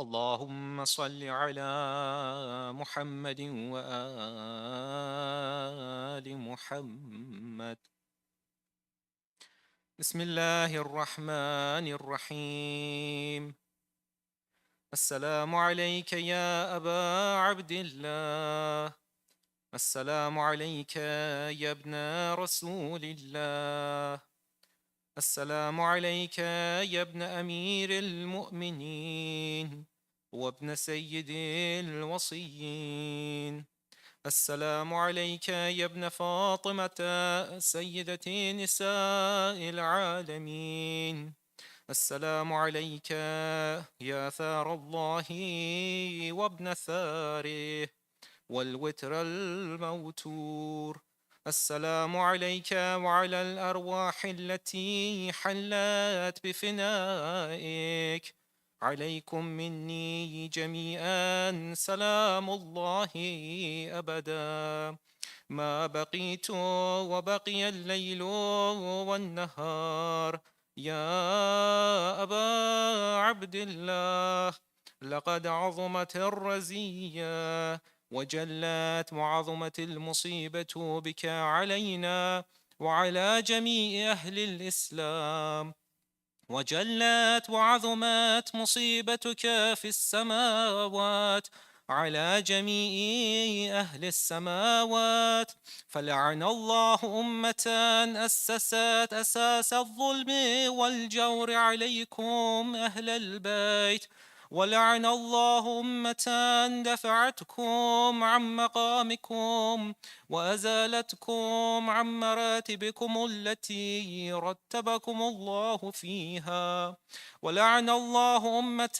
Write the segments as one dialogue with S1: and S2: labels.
S1: اللهم صل على محمد وآل محمد. بسم الله الرحمن الرحيم. السلام عليك يا أبا عبد الله. السلام عليك يا ابن رسول الله. السلام عليك يا ابن أمير المؤمنين وابن سيد الوصيين. السلام عليك يا ابن فاطمة سيدة نساء العالمين. السلام عليك يا ثار الله وابن ثاره والوتر الموتور. السلام عليك وعلى الأرواح التي حلت بفنائك. عليكم مني جميعا سلام الله أبدا ما بقيت وبقي الليل والنهار. يا أبا عبد الله، لقد عظمت الرزية وجلت وعظمت المصيبة بك علينا وعلى جميع أهل الإسلام، وجلت وعظمت مصيبتك في السماوات على جميع أهل السماوات. فلعن الله أمة أسست أساس الظلم والجور عليكم أهل البيت، ولعن الله أمة دفعتكم عن مقامكم وأزالتكم عن مراتبكم التي رتبكم الله فيها. ولعن الله أمة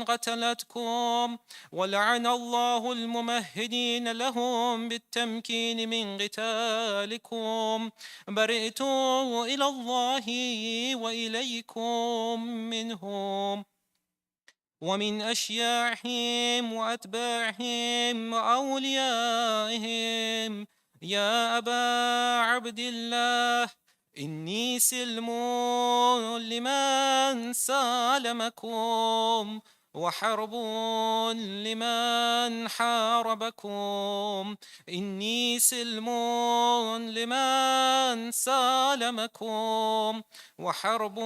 S1: قتلتكم، ولعن الله الممهدين لهم بالتمكين من قتالكم. برئت إلى الله وإليكم منهم ومن أشياعهم وأتباعهم وأوليائهم. يا أبا عبد الله، إني سلم لمن سالمكم وحرب لمن حاربكم. إني سلم لمن سالمكم وحرب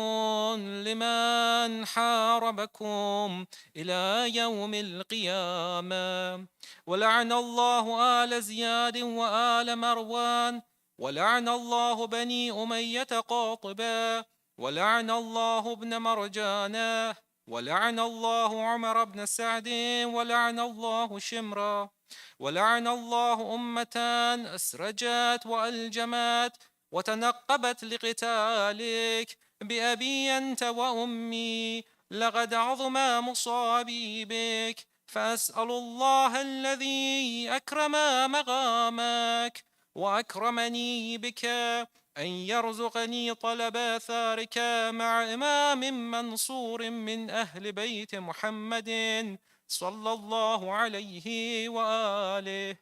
S1: لمن حاربكم إلى يوم القيامة. ولعن الله آل زياد وآل مروان، ولعن الله بني أمية قاطبة، ولعن الله ابن مرجانة، ولعن الله عمر بن سعد، ولعن الله شمرا، ولعن الله أمة أسرجت وألجمت وتنقبت لقتالك. بأبي أنت وأمي لقد عظم مصابي بك، فأسأل الله الذي أكرم مقامك وأكرمني بك أن يرزقني طلب آثارك مع إمام منصور من أهل بيت محمد صلى الله عليه وآله.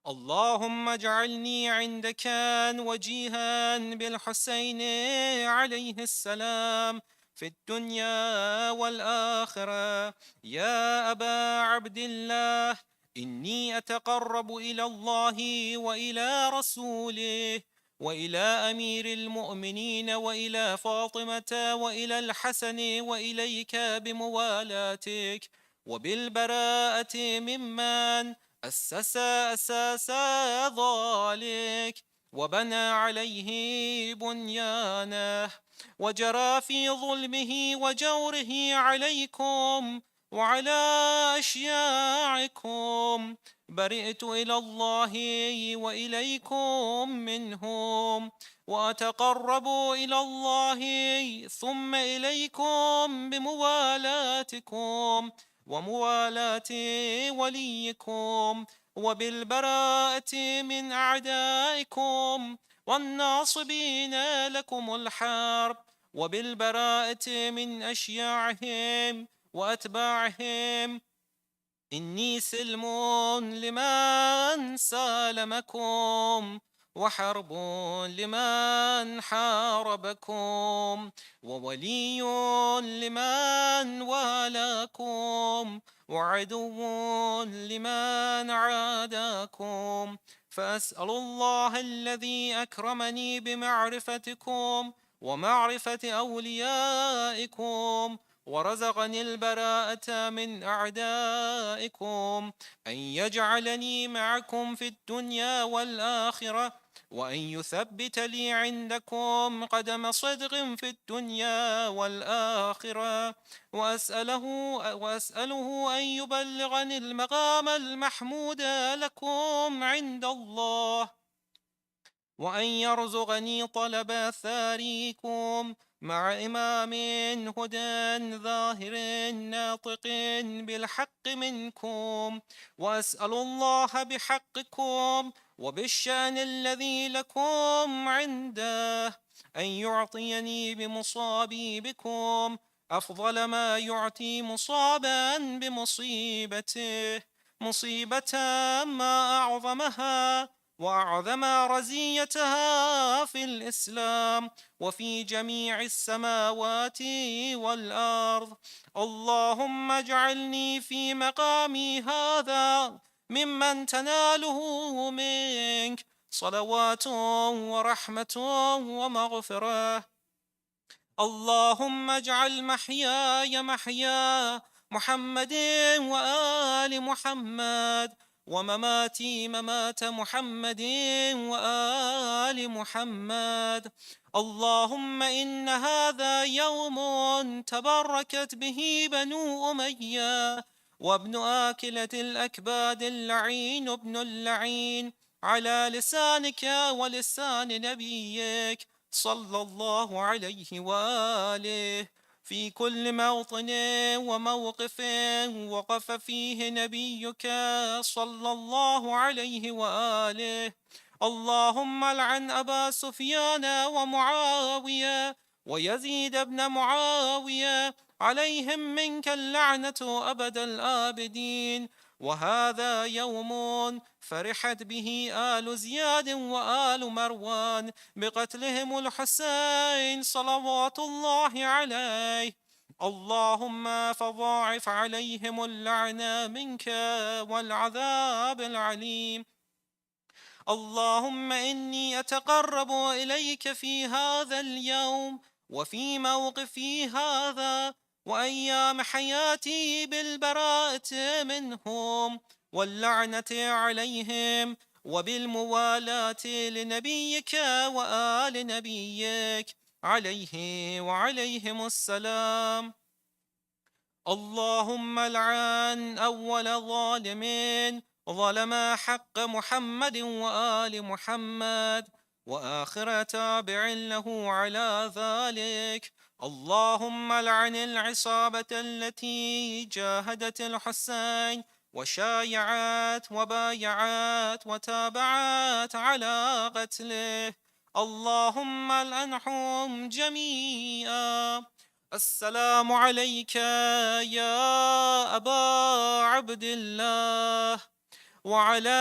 S1: اللهم اجعلني عندك وجيها بالحسين عليه السلام في الدنيا والآخرة. يا أبا عبد الله، إني أتقرب إلى الله وإلى رسوله وإلى أمير المؤمنين وإلى فاطمة وإلى الحسن وإليك بموالاتك وبالبراءة ممن أسس أساس ذلك وبنى عليه بنيانه وجرى في ظلمه وجوره عليكم وعلى أشياعكم. برئت إلى الله وإليكم منهم، وأتقرب إلى الله ثم إليكم بموالاتكم وموالاة وليكم وبالبراءة من أعدائكم والناصبين لكم الحرب، وبالبراءة من أشياعهم وأتباعهم. إني سلم لمن سالمكم وحرب لمن حاربكم، وولي لمن والاكم، وعدو لمن عاداكم. فأسأل الله الذي أكرمني بمعرفتكم ومعرفة أوليائكم ورزقني البراءة من أعدائكم أن يجعلني معكم في الدنيا والآخرة، وأن يثبت لي عندكم قدم صدق في الدنيا والآخرة، وأسأله أن يبلغني المقام المحمود لكم عند الله، وأن يرزقني طلب ثاريكم مع إمام هدى ظاهر ناطق بالحق منكم. وأسأل الله بحقكم وبالشأن الذي لكم عنده أن يعطيني بمصابي بكم أفضل ما يعطي مصابا بمصيبته، مصيبة ما أعظمها وأعظم رزيتها في الإسلام وفي جميع السماوات والأرض. اللهم اجعلني في مقامي هذا ممن تناله منك صلوات ورحمة ومغفرة. اللهم اجعل محياي محيا محمد وآل محمد، ومماتي ممات محمد وآل محمد. اللهم إن هذا يوم تبركت به بنو أمية، وابن آكلة الأكباد اللعين ابن اللعين على لسانك ولسان نبيك صلى الله عليه وآله، في كل موطن وموقف وقف فيه نبيك صلى الله عليه وآله. اللهم لعن أبا سفيان ومعاوية ويزيد بن معاوية، عليهم منك اللعنة أبد الآبدين. وهذا يوم فرحت به آل زياد وآل مروان بقتلهم الحسين صلوات الله عليه. اللهم فضاعف عليهم اللعنة منك والعذاب العليم. اللهم إني أتقرب إليك في هذا اليوم وفي موقفي هذا وأيام حياتي بالبراءة منهم واللعنة عليهم وبالموالاة لنبيك وآل نبيك عليه وعليهم السلام. اللهم لعن أول ظالم ظلم حق محمد وآل محمد، وآخر تابع له على ذلك. اللهم لعن العصابة التي جاهدت الحسين وشايعت وبايعت وتابعت على قتله. اللهم لعنهم جميعا. السلام عليك يا أبا عبد الله، وعلى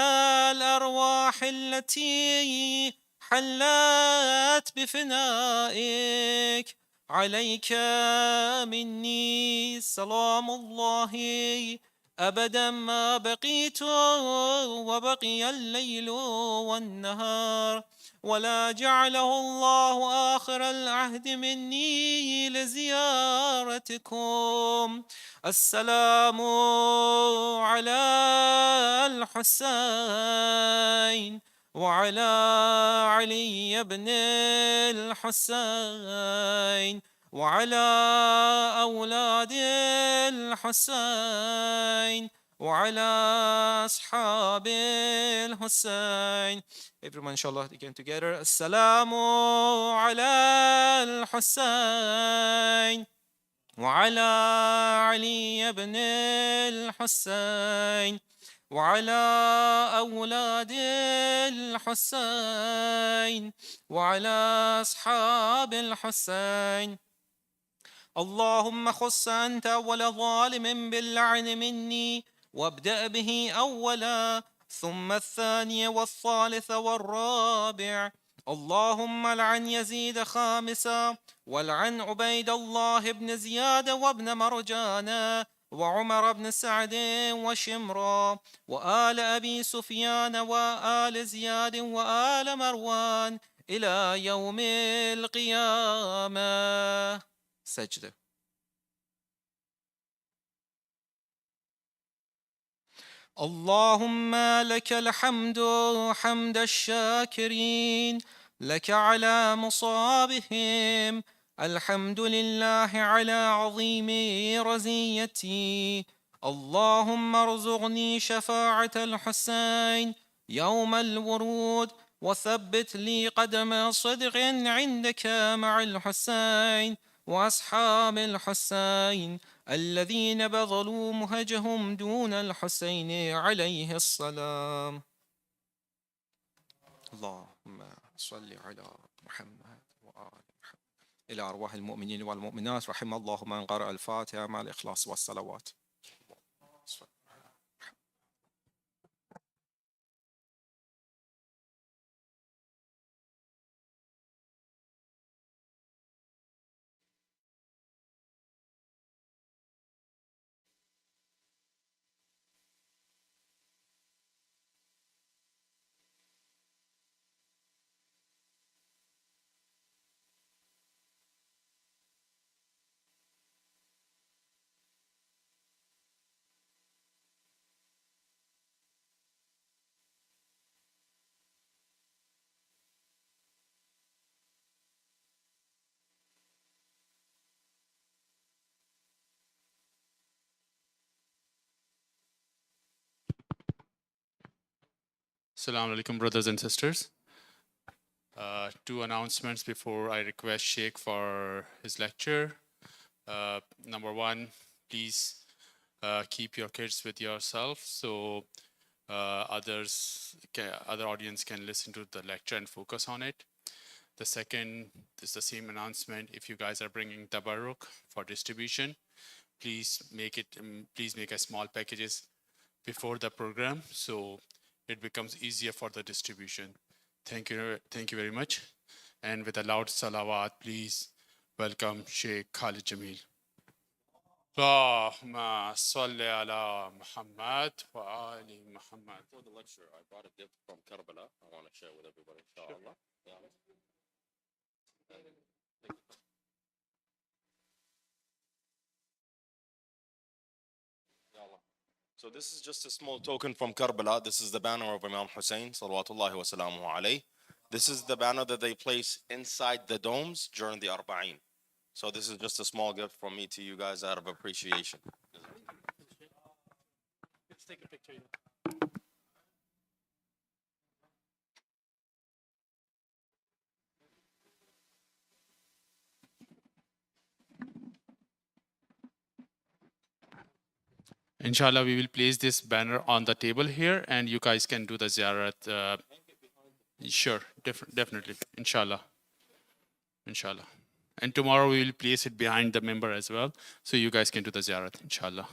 S1: الأرواح التي حلت بفنائك، عليك مني سلام الله أبدا ما بقيت وبقي الليل والنهار، ولا جعله الله آخر العهد مني لزيارتكم. السلام على الحسين وعلى علي بن الحسين وعلى أولاد الحسين وعلى أصحاب الحسين. Everyone inshallah again together. السلام على الحسين وعلى علي بن الحسين وعلى أولاد الحسين وعلى أصحاب الحسين. اللهم خص أنت أول ظالم باللعن مني، وابدأ به أولا. ثم الثانية والثالثة والرابع. اللهم لعن يزيد خامسا، ولعن عبيد الله بن زياد وابن مرجان وعمر بن سعد وشمرا وآل أبي سفيان وآل زياد وآل مروان إلى يوم القيامة. سجدة. اللهم لك الحمد حمد الشاكرين، لك على مصابهم، الحمد لله على عظيم رزيتي. اللهم ارزقني شفاعة الحسين يوم الورود، وثبت لي قدم صدق عندك مع الحسين وأصحاب الحسين الذين بذلوا مهجهم دون الحسين عليه السلام. اللهم صل على محمد وآل محمد. إلى أرواح المؤمنين والمؤمنات رحم الله من قرأ الفاتحة مع الإخلاص والصلوات.
S2: Assalamu alaikum, brothers and sisters. Two announcements before I request Sheikh for his lecture. Number one, please keep your kids with yourself so other audience can listen to the lecture and focus on it. The second is the same announcement. If you guys are bringing tabarruk for distribution, please make a small packages before the program so it becomes easier for the distribution. Thank you very much. And with a loud salawat, please welcome Sheikh Khaled Jamil. Allahumma salli ala Muhammad wa ali Muhammad.
S3: For the lecture, I brought a gift from Karbala. I want to share with everybody, inshallah. So this is just a small token from Karbala. This is the banner of Imam Hussein, salawatullahi wa salamuhu alayh. This is the banner that they place inside the domes during the Arba'in. So this is just a small gift from me to you guys out of appreciation.
S2: Let's take a picture. Inshallah, we will place this banner on the table here and you guys can do the ziyarat. Sure, definitely. Inshallah. Inshallah. And tomorrow we will place it behind the member as well. So you guys can do the ziyarat, inshallah.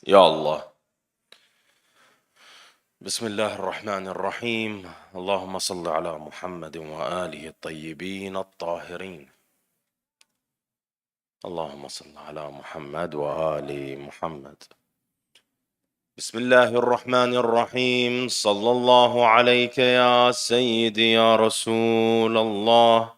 S3: Ya Allah. بسم الله الرحمن الرحيم اللهم صل على محمد وآله الطيبين الطاهرين اللهم صل على محمد وآل محمد بسم الله الرحمن الرحيم صلى الله عليك يا سيدي يا رسول الله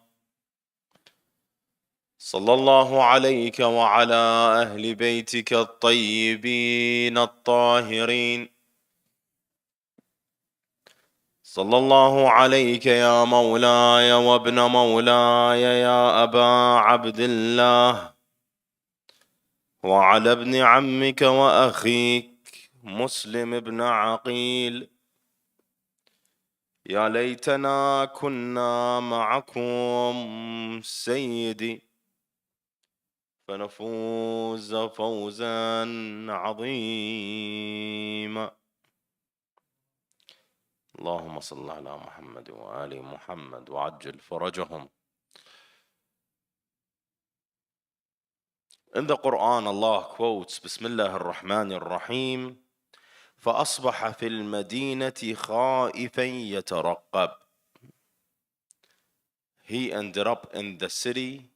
S3: صلى الله عليك وعلى أهل بيتك الطيبين الطاهرين صلى الله عليك يا مولاي وابن مولاي يا أبا عبد الله وعلى ابن عمك وأخيك مسلم بن عقيل يا ليتنا كنا معكم سيدي فنفوز فوزا عظيما اللهم صل على محمد وآل محمد وعجل فرجهم. In the Quran, Allah quotes, بسم الله الرحمن الرحيم فأصبح في المدينة خائفا يترقب. He ended up in the city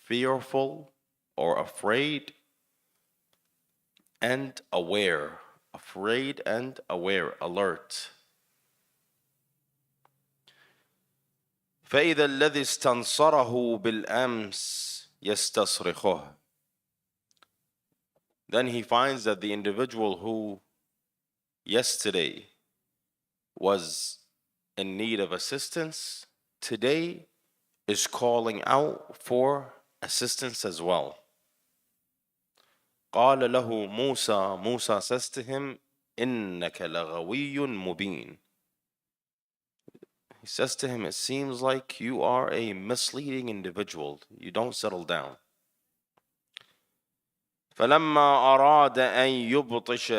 S3: fearful or afraid and aware. Afraid and aware, alert. فإذا الذي استنصره بالأمس يستصرخه. Then he finds that the individual who yesterday was in need of assistance, today is calling out for assistance as well. قال له موسى, Musa says to him, إنك لغوي مبين. He says to him, it seems like you are a misleading individual. You don't settle down. فلما أراد أن يبطش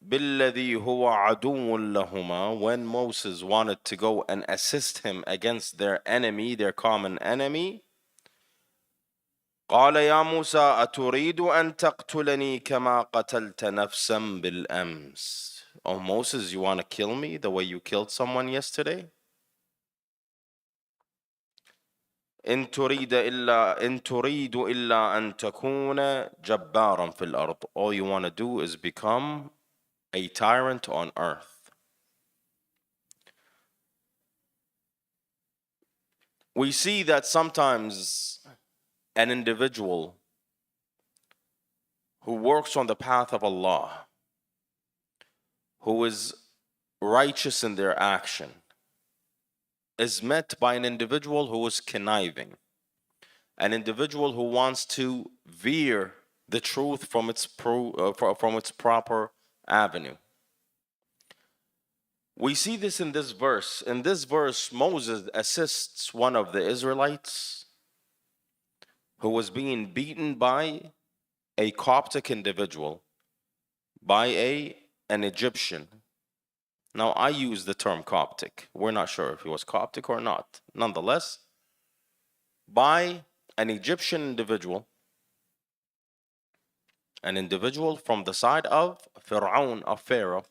S3: بالذي هو عدو لهما. When Moses wanted to go and assist him against their enemy, their common enemy, قال يا موسى أتريد أن تقتلني كما قتلت نفسا بالأمس. Oh Moses, you want to kill me the way you killed someone yesterday? إن تريد إلا أن تكون جبارا في الأرض. All you want to do is become a tyrant on earth. We see that sometimes an individual who works on the path of Allah, who is righteous in their action, is met by an individual who is conniving, an individual who wants to veer the truth from its proper avenue. We see this in this verse. In this verse, Moses assists one of the Israelites who was being beaten by a Coptic individual, by an Egyptian. Now, I use the term Coptic. We're not sure if he was Coptic or not. Nonetheless, by an Egyptian individual, an individual from the side of Pharaoh, of Pharaoh.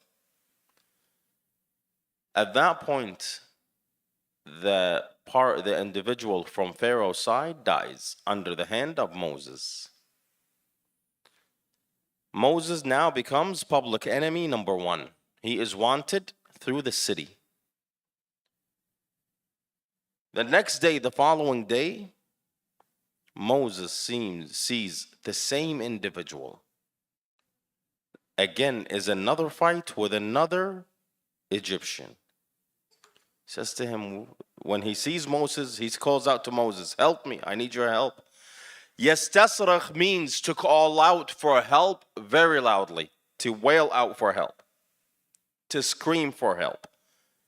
S3: At that point, the individual from Pharaoh's side dies under the hand of Moses. Moses now becomes public enemy number one. He is wanted through the city. The next day, the following day, Moses sees the same individual. Again, is another fight with another Egyptian. Says to him, when he sees Moses, he calls out to Moses, help me, I need your help. Yastasrakh means to call out for help very loudly, to wail out for help, to scream for help.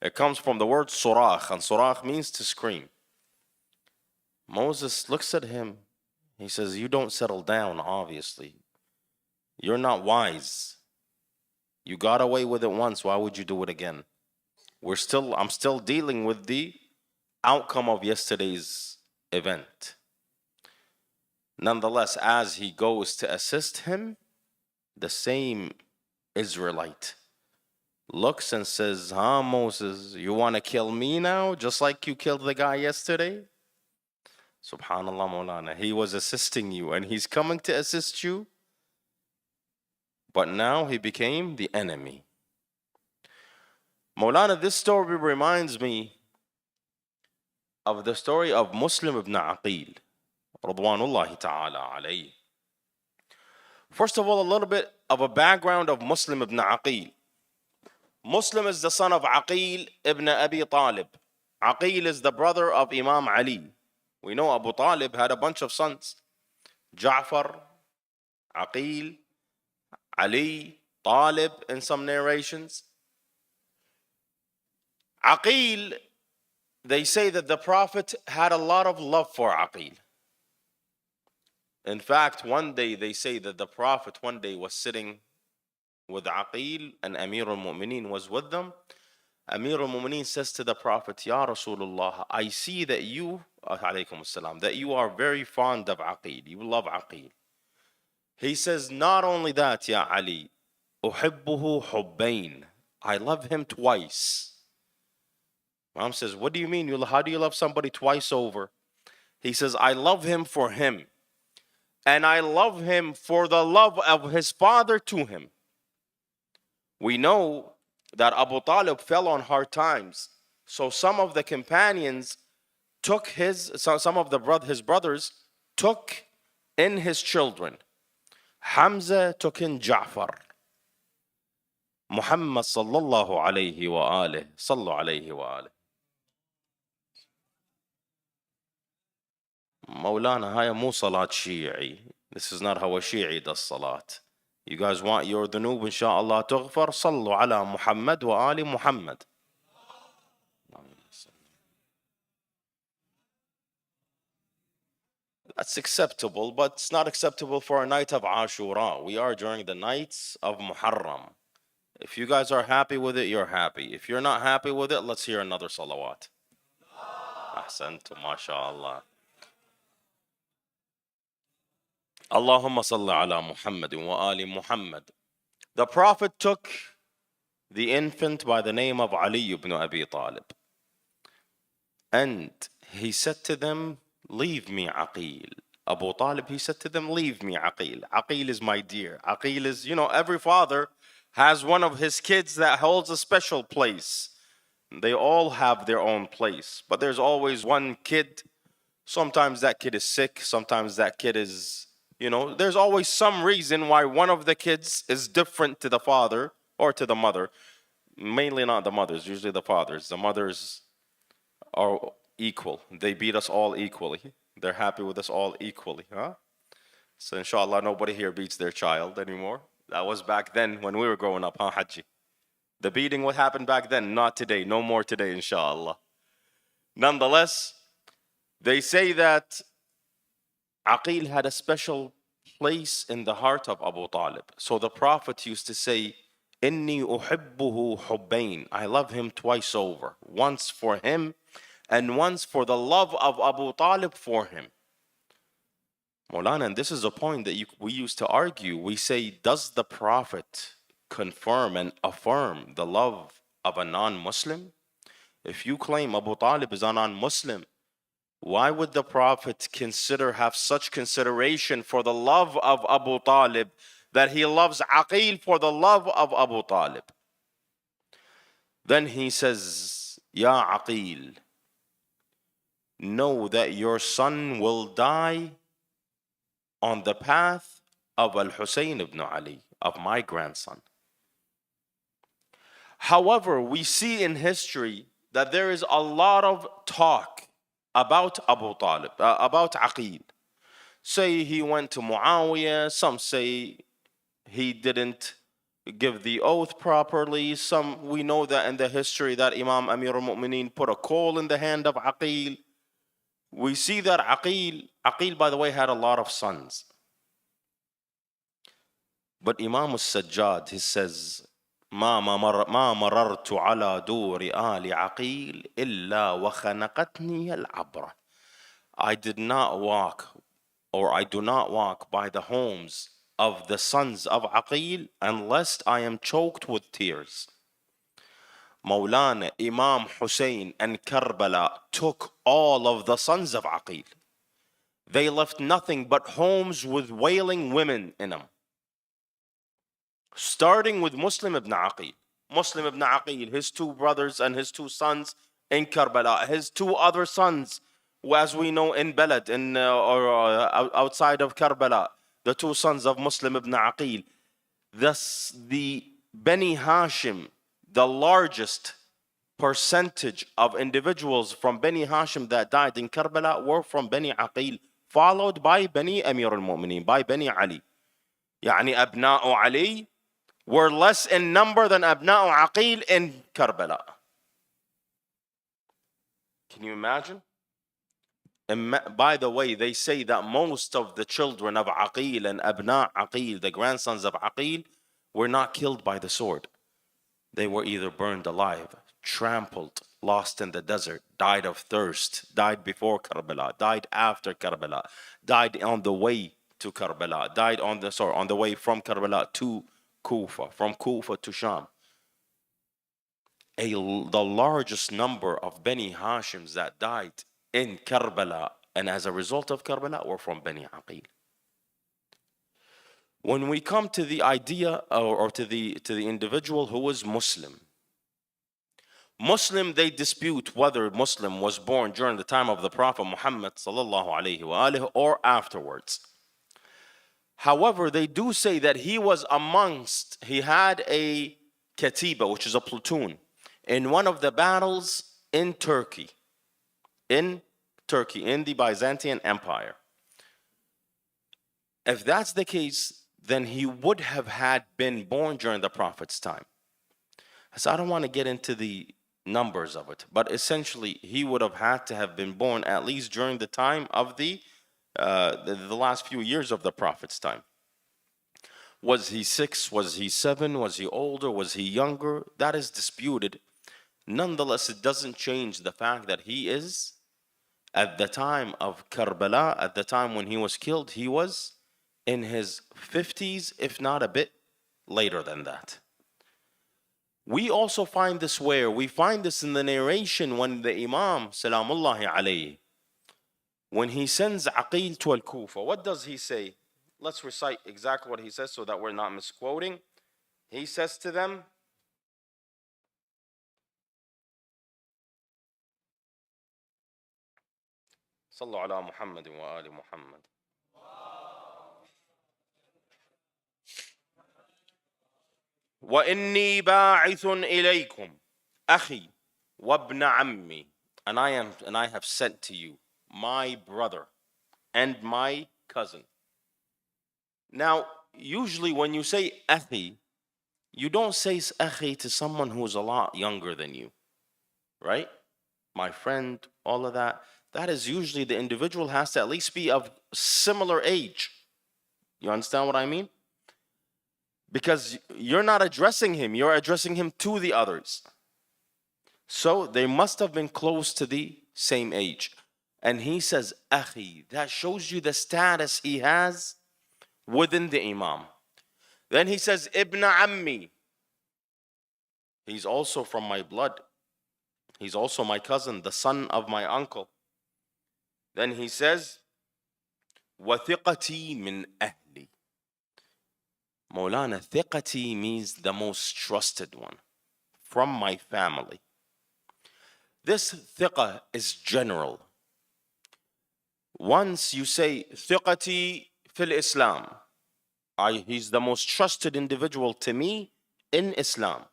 S3: It comes from the word surakh, and surakh means to scream. Moses looks at him. He says, you don't settle down, obviously. You're not wise. You got away with it once. Why would you do it again? I'm still dealing with the outcome of yesterday's event. Nonetheless, as he goes to assist him, the same Israelite, looks and says, "Huh, Moses, you want to kill me now, just like you killed the guy yesterday?" Subhanallah, Maulana. He was assisting you and he's coming to assist you, but now he became the enemy. Maulana, this story reminds me of the story of Muslim ibn Aqil, Radwanullahi ta'ala alayhi. First of all, a little bit of a background of Muslim ibn Aqil. Muslim is the son of Aqil ibn Abi Talib. Aqil is the brother of Imam Ali. We know Abu Talib had a bunch of sons: Ja'far, Aqil, Ali, Talib in some narrations. Aqil, they say that the Prophet had a lot of love for Aqil. In fact, one day they say that the Prophet one day was sitting with Aqil and Amir al-Mu'mineen was with them. Amir al-Mu'mineen says to the Prophet, "Ya Rasulullah, I see that you, alaykum as-salam, that you are very fond of Aqil. You love Aqil." He says, "Not only that, Ya Ali, uhibbuhu hubbain. I love him twice." Mom says, "What do you mean? How do you love somebody twice over?" He says, "I love him for him, and I love him for the love of his father to him." We know that Abu Talib fell on hard times, so some of the companions took his brothers took in his children. Hamza took in Ja'far. Muhammad sallallahu alayhi wa alih, sallu alayhi wa alih. Maulana, haya mu salat Shi'i. This is not how a Shi'i does salat. You guys want your dhunub, insha'Allah, tughfar? Sallu ala Muhammad wa ali Muhammad. That's acceptable, but it's not acceptable for a night of Ashura. We are during the nights of Muharram. If you guys are happy with it, you're happy. If you're not happy with it, let's hear another salawat. Ahsantu, mashallah. Allahumma salli ala Muhammad wa ali Muhammad. The Prophet took the infant by the name of Ali ibn Abi Talib. And he said to them, "Leave me, Aqil." Abu Talib, he said to them, "Leave me, Aqil. Aqil is my dear. Aqil is, every father has one of his kids that holds a special place. They all have their own place. But there's always one kid. Sometimes that kid is sick. Sometimes that kid is, there's always some reason why one of the kids is different to the father or to the mother. Mainly not the mothers, usually the fathers. The mothers are equal. They beat us all equally. They're happy with us all equally, huh? So inshallah, nobody here beats their child anymore. That was back then when we were growing up, huh, Haji? The beating, what happened back then? Not today. No more today, inshallah. Nonetheless, they say that Aqil had a special place in the heart of Abu Talib. So the Prophet used to say, "Inni uhibbuhu hubbain." I love him twice over. Once for him, and once for the love of Abu Talib for him. Maulana, and this is a point that we used to argue. We say, does the Prophet confirm and affirm the love of a non-Muslim? If you claim Abu Talib is a non-Muslim, why would the Prophet have such consideration for the love of Abu Talib that he loves Aqil for the love of Abu Talib? Then he says, "Ya Aqil, know that your son will die on the path of Al-Hussein ibn Ali, of my grandson." However, we see in history that there is a lot of talk about Abu Talib, about Aqil. Say he went to Muawiyah, some say he didn't give the oath properly. We know that in the history that Imam Amir al-Mu'mineen put a coal in the hand of Aqil. We see that Aqil, by the way, had a lot of sons. But Imam al-Sajjad, he says, ما مررت على دور آل عقيل إلا وخنقتني العبرة. I did not walk, or I do not walk by the homes of the sons of Aqil, and lest I am choked with tears. Maulana Imam Hussein and Karbala took all of the sons of Aqil. They left nothing but homes with wailing women in them. Starting with Muslim ibn Aqil. Muslim ibn Aqil, his two brothers and his two sons in Karbala. His two other sons, as we know in Balad, outside of Karbala. The two sons of Muslim ibn Aqil. Thus, the Bani Hashim, the largest percentage of individuals from Bani Hashim that died in Karbala were from Bani Aqil, followed by Bani Amir al-Mu'mineen, by Bani Ali. يعني أبناء علي were less in number than أبناء Aqil in Karbala. Can you imagine? By the way, they say that most of the children of Aqil and Abna Aqil, the grandsons of Aqil, were not killed by the sword. They were either burned alive, trampled, lost in the desert, died of thirst, died before Karbala, died after Karbala, died on the way to Karbala, died on the way from Karbala to Kufa, from Kufa to Sham. The largest number of Bani Hashims that died in Karbala and as a result of Karbala were from Bani Aqil. When we come to the idea or to the individual who is Muslim, they dispute whether Muslim was born during the time of the Prophet Muhammad sallallahu alaihi wasallam or afterwards. However, they do say that he had a katiba, which is a platoon, in one of the battles in Turkey, in the Byzantine Empire. If that's the case, then he would have been born during the Prophet's time. So I don't want to get into the numbers of it, but essentially he would have had to have been born at least during the time of the last few years of the Prophet's time. Was he 6? Was he 7? Was he older? Was he younger? That is disputed. Nonetheless, it doesn't change the fact that he is, at the time of Karbala, at the time when he was killed, he was in his 50s, if not a bit later than that. We also find this where? We find this in the narration when the Imam, Salamullahi alayhi, when he sends Aqil to Al-Kufa, what does he say? Let's recite exactly what he says so that we're not misquoting. He says to them, صلوا على محمد وآل محمد. وإني باعث إليكم أخي وابن عمي, and I have sent to you my brother and my cousin. Now, usually when you say akhi, you don't say akhi to someone who's a lot younger than you, right? My friend, all of that. That is usually the individual has to at least be of similar age. You understand what I mean? Because you're not addressing him, you're addressing him to the others. So they must have been close to the same age. And he says, Akhi, that shows you the status he has within the Imam. Then he says, Ibn Ammi. He's also from my blood. He's also my cousin, the son of my uncle. Then he says, وَثِقَتِي مِنْ أَهْلِ. Maulana, thiqati means the most trusted one, from my family. This thiqa is general. Once you say thiqati fil Islam, he's the most trusted individual to me in Islam.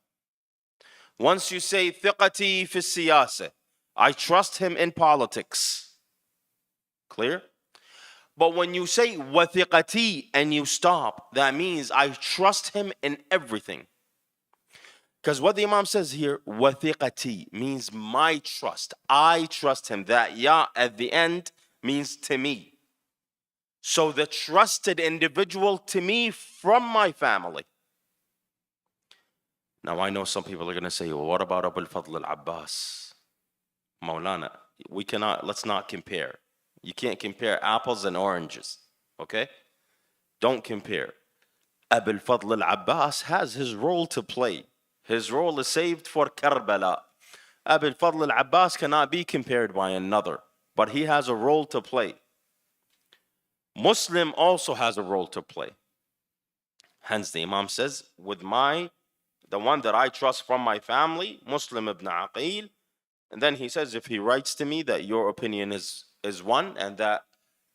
S3: Once you say thiqati fil siyasa, I trust him in politics. Clear? But when you say wathiqati and you stop, that means I trust him in everything. Because what the Imam says here, wathiqati, means my trust. I trust him. That ya at the end means to me. So the trusted individual to me from my family. Now I know some people are going to say, well, what about Abu al-Fadl al-Abbas? Maulana, let's not compare. You can't compare apples and oranges, okay? Don't compare. Abu al-Fadl al-Abbas has his role to play. His role is saved for Karbala. Abu al-Fadl al-Abbas cannot be compared by another, but he has a role to play. Muslim also has a role to play. Hence the Imam says, with the one that I trust from my family, Muslim ibn Aqil. And then he says, if he writes to me that your opinion is one and that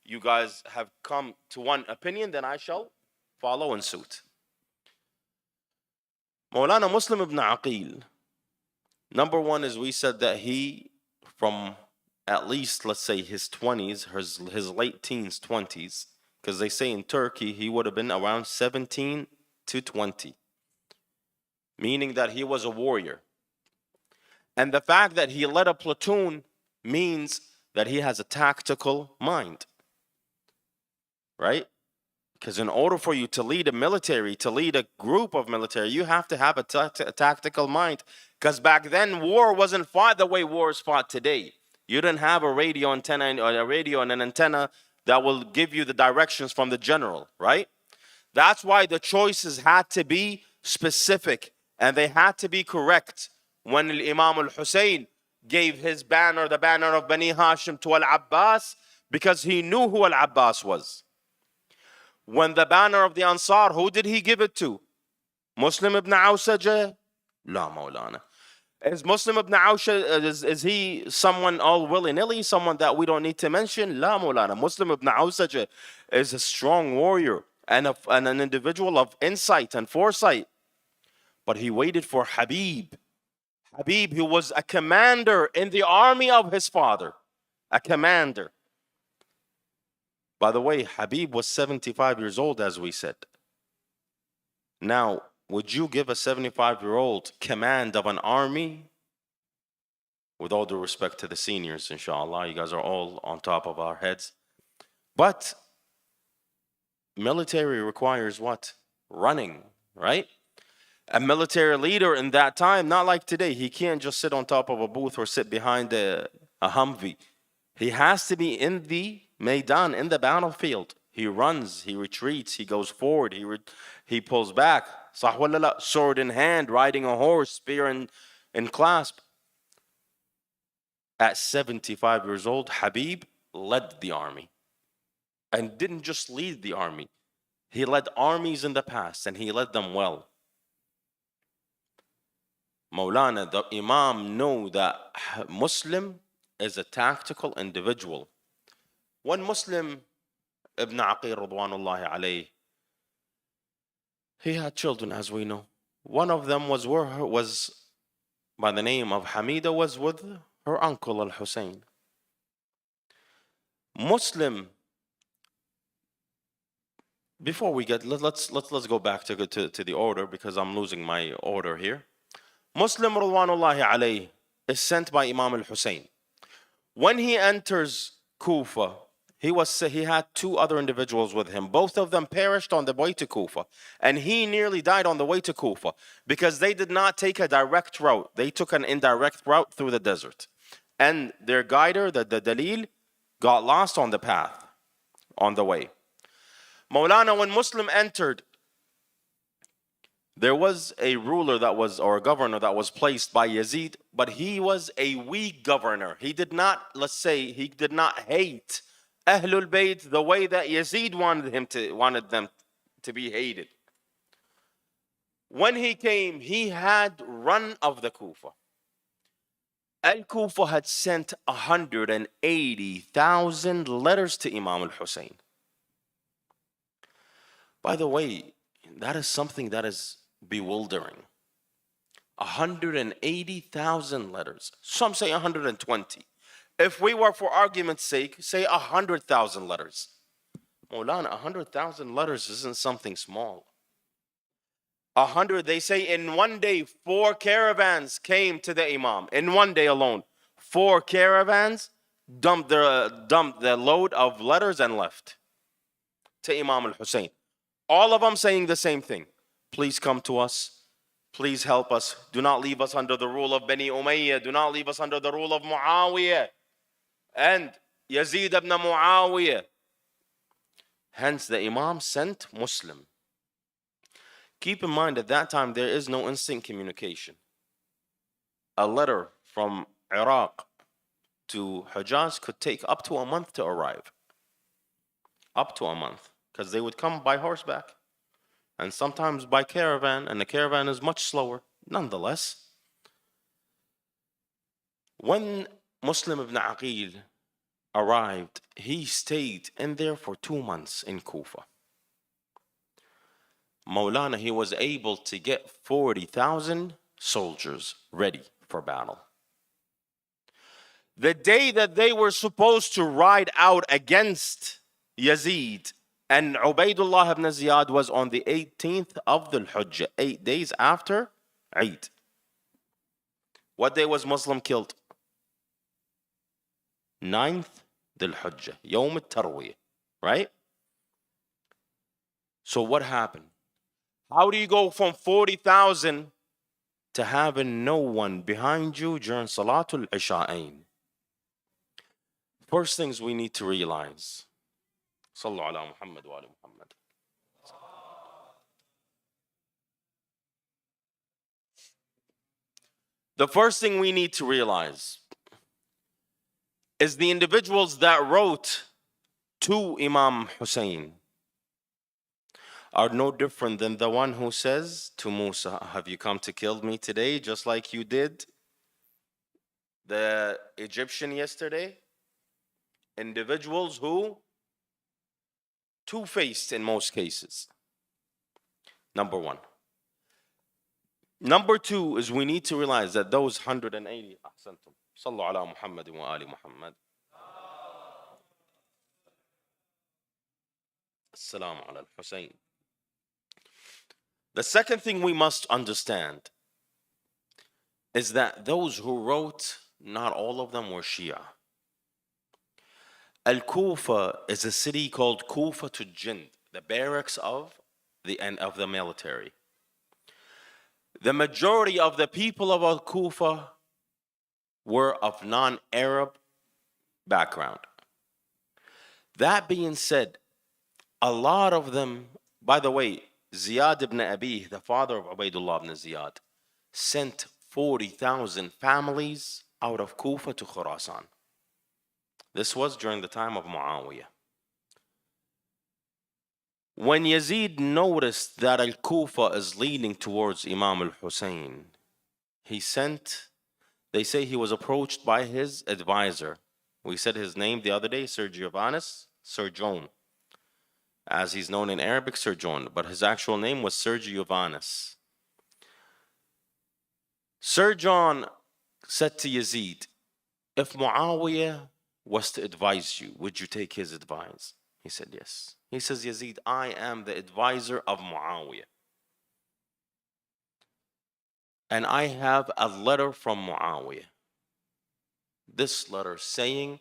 S3: you guys have come to one opinion, then I shall follow in suit. Maulana Muslim ibn Aqil, number one is we said that he, from at least, let's say, his 20s, his late teens, 20s, because they say in Turkey he would have been around 17 to 20, meaning that he was a warrior. And the fact that he led a platoon means that he has a tactical mind, right? Because in order for you to lead a military, to lead a group of military, you have to have a tactical mind. Because back then, war wasn't fought the way war is fought today. You didn't have a radio antenna or a radio and an antenna that will give you the directions from the general, right? That's why the choices had to be specific and they had to be correct. When Imam al-Hussein gave his banner, the banner of Bani Hashim, to Al-Abbas, because he knew who Al-Abbas was. When the banner of the Ansar, who did he give it to? Muslim ibn Awsaja? La Maulana. Is Muslim ibn Awsaja, is he someone all willy-nilly, someone that we don't need to mention? La Maulana. Muslim ibn Awsaja is a strong warrior and an individual of insight and foresight. But he waited for Habib. Habib, who was a commander in the army of his father. A commander. By the way, Habib was 75 years old, as we said. Now, would you give a 75-year-old command of an army? With all due respect to the seniors, inshallah, you guys are all on top of our heads. But military requires what? Running, right? A military leader in that time, not like today, he can't just sit on top of a booth or sit behind a Humvee. He has to be in the Maidan, in the battlefield. He runs, he retreats, he goes forward, he pulls back. Sword in hand, riding a horse, spear in clasp. At 75 years old, Habib led the army. And didn't just lead the army. He led armies in the past, and he led them well. Maulana, the Imam, knew that Muslim is a tactical individual. When Muslim Ibn Aqil Radwanullahi alayhi, he had children, as we know. One of them was by the name of Hamida, was with her uncle Al-Hussein. Muslim, before we get, let's go back to the order, because I'm losing my order here. Muslim Radwanullahi alayhi is sent by Imam al-Hussein. When he enters Kufa, he had two other individuals with him. Both of them perished on the way to Kufa. And he nearly died on the way to Kufa because they did not take a direct route. They took an indirect route through the desert. And their guider, the Dalil, got lost on the path, on the way. Maulana, when Muslim entered, there was a ruler or a governor that was placed by Yazid, but he was a weak governor. He did not, he did not hate Ahlul Bayt the way that Yazid wanted them to be hated. When he came, he had run of the Kufa. Al-Kufa had sent 180,000 letters to Imam al-Hussein. By the way, that is something that is bewildering. 180,000 letters. Some say 120. If we were, for argument's sake, say 100,000 letters. Maulana, 100,000 letters isn't something small. 100, they say in one day, 4 caravans came to the Imam. In one day alone, 4 caravans dumped the load of letters and left to Imam al-Hussein. All of them saying the same thing. Please come to us. Please help us. Do not leave us under the rule of Bani Umayyah. Do not leave us under the rule of Muawiyah and Yazid ibn Muawiyah. Hence the Imam sent Muslim. Keep in mind at that time there is no instant communication. A letter from Iraq to Hijaz could take up to a month to arrive. Up to a month. Because they would come by horseback. And sometimes by caravan, and the caravan is much slower. Nonetheless, when Muslim ibn Aqil arrived, he stayed in there for 2 months in Kufa. Maulana, he was able to get 40,000 soldiers ready for battle. The day that they were supposed to ride out against Yazid and Ubaidullah ibn Ziyad was on the 18th of the Hujjah, 8 days after Eid. What day was Muslim killed? 9th Dhul Hujjah, Yawm al-Tarwiyah, right? So what happened? How do you go from 40,000 to having no one behind you during Salatul Isha'ain? First things we need to realize. Sallu ala Muhammad wa ala Muhammad. The first thing we need to realize is the individuals that wrote to Imam Hussein are no different than the one who says to Musa, have you come to kill me today just like you did the Egyptian yesterday? Individuals who two-faced in most cases. Number one. Number two is we need to realize that those 180 ahsantum. Sallu ala Muhammad wa ali Muhammad. Assalamu ala al-Hussein. The second thing we must understand is that those who wrote, not all of them were Shia. Al-Kufa is a city called Kufa to Jind, the barracks of the end of the military. The majority of the people of Al-Kufa were of non-Arab background. That being said, a lot of them, by the way, Ziyad ibn Abi, the father of Ubaidullah ibn Ziyad, sent 40,000 families out of Kufa to Khurasan. This was during the time of Muawiyah. When Yazid noticed that Al-Kufa is leaning towards Imam al-Hussein, he sent, they say he was approached by his advisor. We said his name the other day, Sir Giovannis, Sir John. As he's known in Arabic, Sir John, but his actual name was Sir Giovannis. Sir John said to Yazid, if Muawiyah was to advise you, would you take his advice? He said, yes. He says, Yazid, I am the advisor of Muawiyah. And I have a letter from Muawiyah. This letter saying,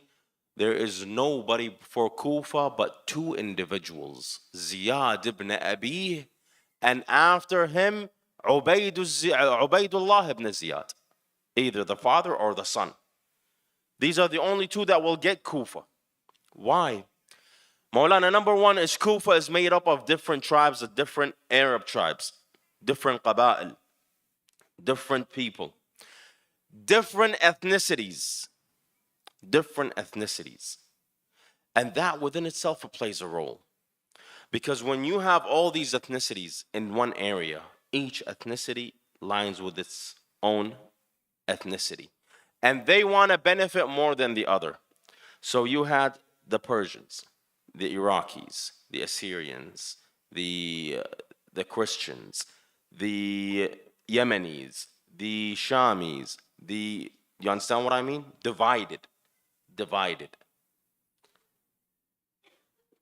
S3: there is nobody for Kufa but two individuals, Ziyad ibn Abi, and after him, Ubaidullah ibn Ziyad, either the father or the son. These are the only two that will get Kufa. Why? Maulana, number one is Kufa is made up of different tribes, of different Arab tribes, different qaba'il, different people, different ethnicities. Different ethnicities. And that within itself plays a role. Because when you have all these ethnicities in one area, each ethnicity lines with its own ethnicity. And they want to benefit more than the other. So you had the Persians, the Iraqis, the Assyrians, the Christians, the Yemenis, the Shamis, you understand what I mean? Divided.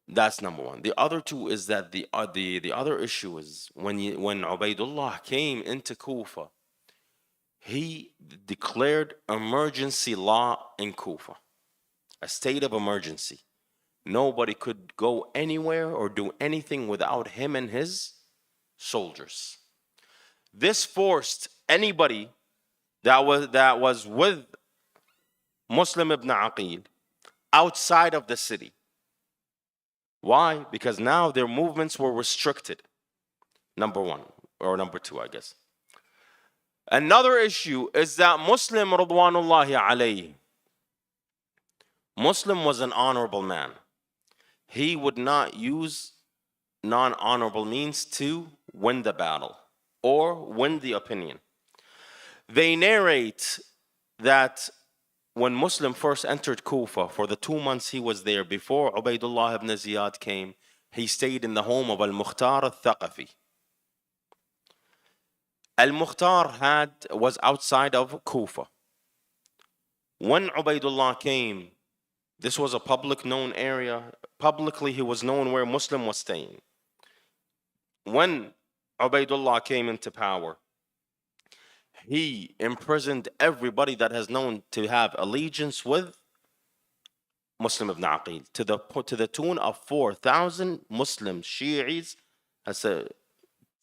S3: That's number one. The other two is that the other issue is when Ubaidullah came into Kufa, he declared emergency law in Kufa, a state of emergency. Nobody could go anywhere or do anything without him and his soldiers. This forced anybody that was with Muslim ibn Aqil outside of the city. Why? Because now their movements were restricted. Number one, or number 2, I guess. Another issue is that Muslim Ridwanullahi alayhi, Muslim was an honorable man. He would not use non-honorable means to win the battle or win the opinion. They narrate that when Muslim first entered Kufa, for the 2 months he was there before Ubaydullah ibn Ziyad came, he stayed in the home of Al-Mukhtar al-Thaqafi. Al-Mukhtar was outside of Kufa. When Ubaydullah came, this was a public known area. Publicly, he was known where Muslim was staying. When Ubaydullah came into power, he imprisoned everybody that has known to have allegiance with Muslim ibn Aqil to the tune of 4,000 Muslim Shi'is. That's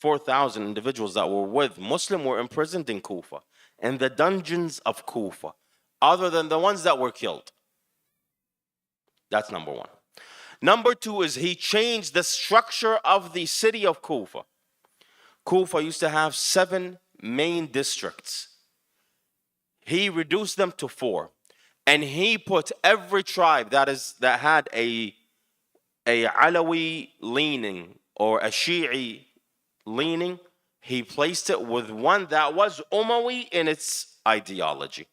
S3: 4,000 individuals that were with Muslim were imprisoned in Kufa, in the dungeons of Kufa, other than the ones that were killed. That's number 1. Number 2 is he changed the structure of the city of Kufa. Kufa used to have 7 main districts. He reduced them to 4. And he put every tribe that had a Alawi leaning or a Shi'i leaning, he placed it with one that was Umawi in its ideology.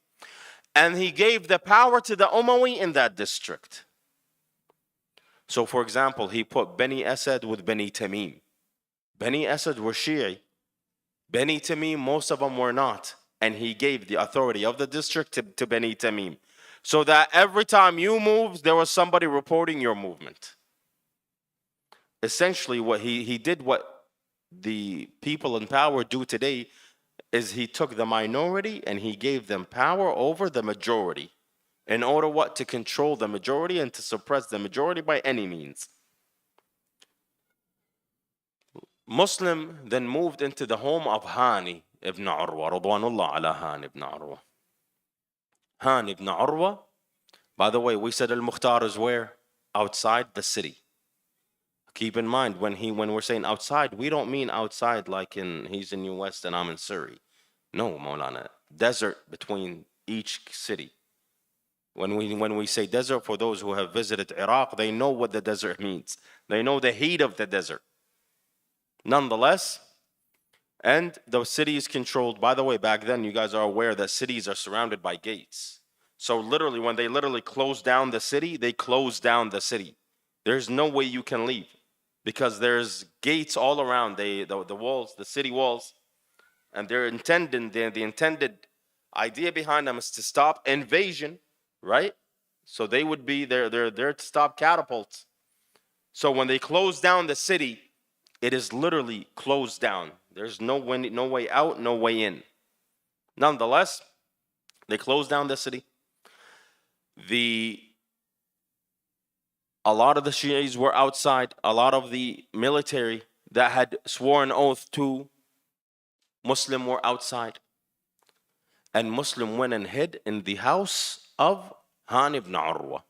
S3: And he gave the power to the Umawi in that district. So for example, he put Bani Asad with Bani Tamim. Bani Asad were Shi'i. Bani Tamim, most of them were not. And he gave the authority of the district to Bani Tamim. So that every time you moved, there was somebody reporting your movement. Essentially, what he did what the people in power do today is he took the minority and he gave them power over the majority in order to control the majority and to suppress the majority by any means. Muslim then moved into the home of Hani ibn Urwa, Ridwanullah ala Hani ibn Urwa. Hani ibn Urwa, by the way, we said Al-Mukhtar is where? Outside the city. Keep in mind, when we're saying outside, we don't mean outside like he's in New West and I'm in Surrey. No, Maulana. Desert between each city. When we say desert, for those who have visited Iraq, they know what the desert means. They know the heat of the desert. Nonetheless, and the city is controlled. By the way, back then, you guys are aware that cities are surrounded by gates. So literally, when they close down the city, they close down the city. There's no way you can leave because there's gates all around the walls, the city walls, and the intended idea behind them is to stop invasion, right? So they would be they're there to stop catapults. So when they close down the city, it is literally closed down. There's no way out, no way in. Nonetheless, they closed down the city. A lot of the Shi'is were outside. A lot of the military that had sworn oath to Muslim were outside. And Muslim went and hid in the house of Hani ibn Urwa.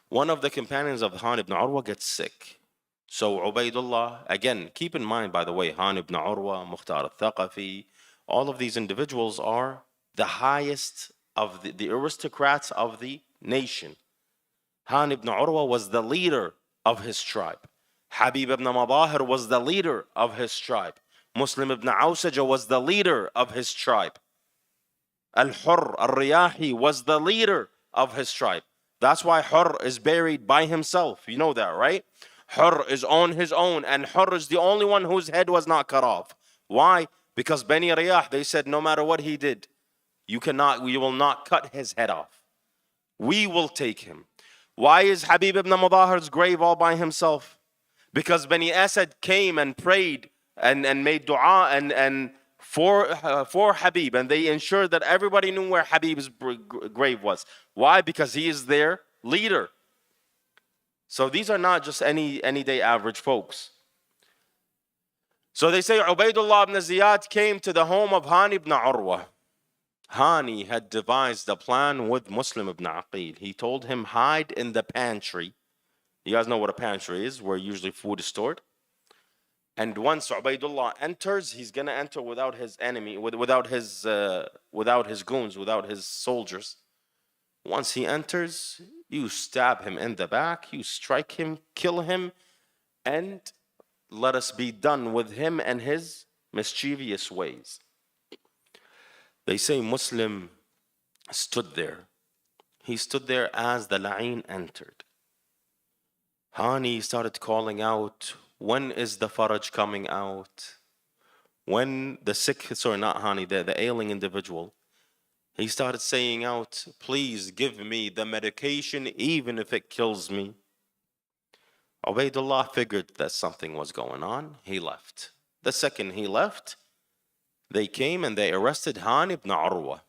S3: One of the companions of Hani ibn Urwa gets sick. So Ubaydullah, again, keep in mind, by the way, Hani ibn Urwa, Mukhtar al-Thaqafi, all of these individuals are the highest of the aristocrats of the nation. Hani ibn Urwa was the leader of his tribe. Habib ibn Madahir was the leader of his tribe. Muslim ibn Awsaja was the leader of his tribe. Al-Hurr al-Riyahi was the leader of his tribe. That's why Hurr is buried by himself. You know that, right? Hurr is on his own, and Hurr is the only one whose head was not cut off. Why? Because Bani Riyah, they said no matter what he did, you will not cut his head off. We will take him. Why is Habib ibn Madahir's grave all by himself? Because Bani Asad came and prayed and made dua and for Habib, and they ensured that everybody knew where Habib's grave was. Why? Because he is their leader. So these are not just any-day average folks. So they say Ubaydullah ibn Ziyad came to the home of Hani ibn Urwa. Hani had devised a plan with Muslim ibn Aqil. He told him, hide in the pantry. You guys know what a pantry is, where usually food is stored. And once Ubaidullah enters, he's gonna enter without his enemy, without his goons, without his soldiers. Once he enters, you stab him in the back, you strike him, kill him, and let us be done with him and his mischievous ways. They say Muslim stood there. He stood there as the la'in entered. Hani started calling out, when is the faraj coming out? When the sick, sorry, not Hani, the ailing individual, he started saying out, please give me the medication even if it kills me. Ubaidullah figured that something was going on. He left. The second he left, they came and they arrested Han ibn Urwa.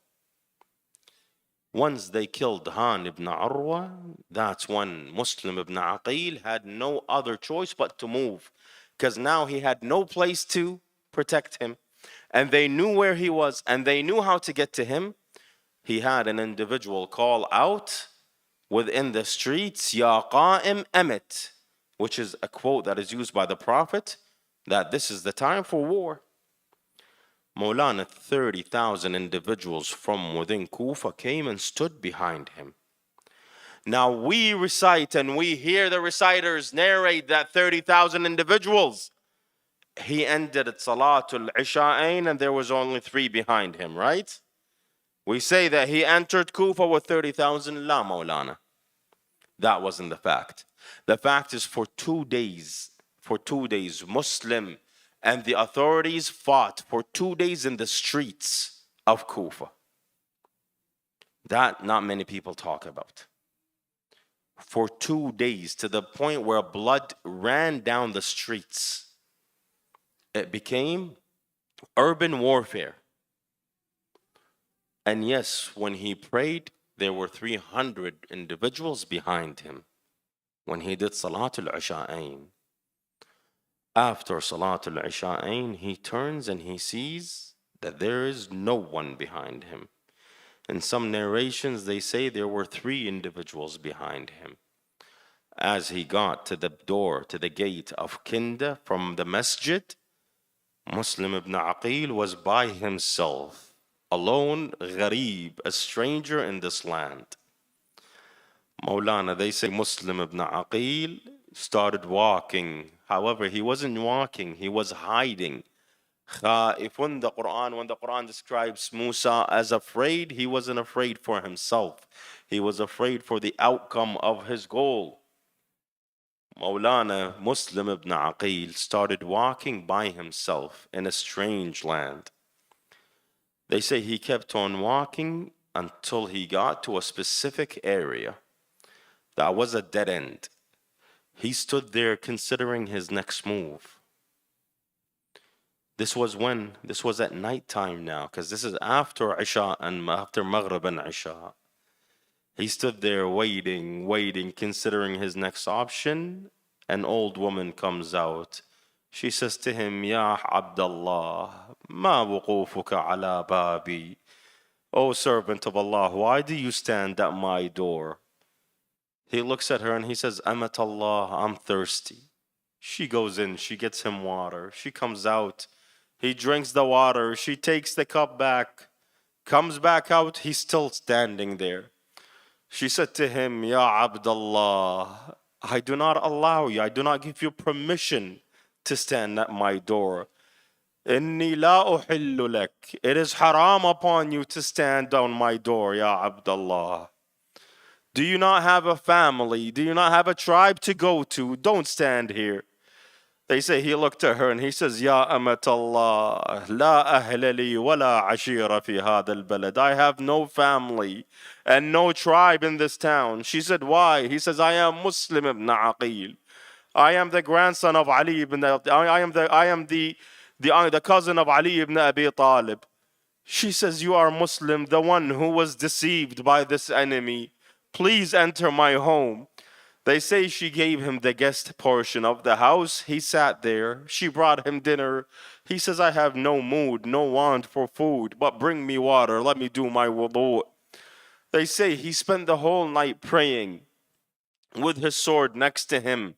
S3: Once they killed Han ibn Urwa, that's when Muslim ibn Aqil had no other choice but to move, because now he had no place to protect him. And they knew where he was and they knew how to get to him. He had an individual call out within the streets, Ya Qa'im Amit, which is a quote that is used by the Prophet, that this is the time for war. Maulana, 30,000 individuals from within Kufa came and stood behind him. Now we recite and we hear the reciters narrate that 30,000 individuals. He ended at Salatul Isha'ain and there was only 3 behind him, right? We say that he entered Kufa with 30,000. La Maulana. That wasn't the fact. The fact is for 2 days, Muslim and the authorities fought for 2 days in the streets of Kufa. That not many people talk about. For 2 days, to the point where blood ran down the streets. It became urban warfare. And yes, when he prayed, there were 300 individuals behind him. When he did Salatul Isha'ain, after Salatul Isha'ain, he turns and he sees that there is no one behind him. In some narrations, they say there were 3 individuals behind him. As he got to the door, to the gate of Kinda from the masjid, Muslim ibn Aqil was by himself, alone, gharib, a stranger in this land. Maulana, they say Muslim ibn Aqil started walking. However, he wasn't walking, he was hiding. When the Quran describes Musa as afraid, he wasn't afraid for himself. He was afraid for the outcome of his goal. Maulana Muslim ibn Aqil started walking by himself in a strange land. They say he kept on walking until he got to a specific area that was a dead end. He stood there considering his next move. This was when? This was at night time now, because this is after Isha and after Maghrib and Isha. He stood there waiting, considering his next option. An old woman comes out. She says to him, Ya Abdullah, ma wuqufuka ala babi. O servant of Allah, why do you stand at my door? He looks at her and he says, Amat Allah, I'm thirsty. She goes in, she gets him water. She comes out. He drinks the water. She takes the cup back, comes back out. He's still standing there. She said to him, Ya Abdullah, I do not allow you, I do not give you permission to stand at my door. Inni la uhillu lak. It is haram upon you to stand on my door, Ya Abdullah. Do you not have a family? Do you not have a tribe to go to? Don't stand here. They say he looked at her and he says, Ya Amat Allah, la ahla li wa la ashira fi hadha al-balad. I have no family and no tribe in this town. She said, why? He says, I am Muslim ibn Aqil. I am the grandson of Ali ibn, I am the cousin of Ali ibn Abi Talib. She says, you are Muslim, the one who was deceived by this enemy. Please enter my home. They say she gave him the guest portion of the house. He sat there. She brought him dinner. He says, I have no mood, no want for food, but bring me water. Let me do my wudu. They say he spent the whole night praying with his sword next to him.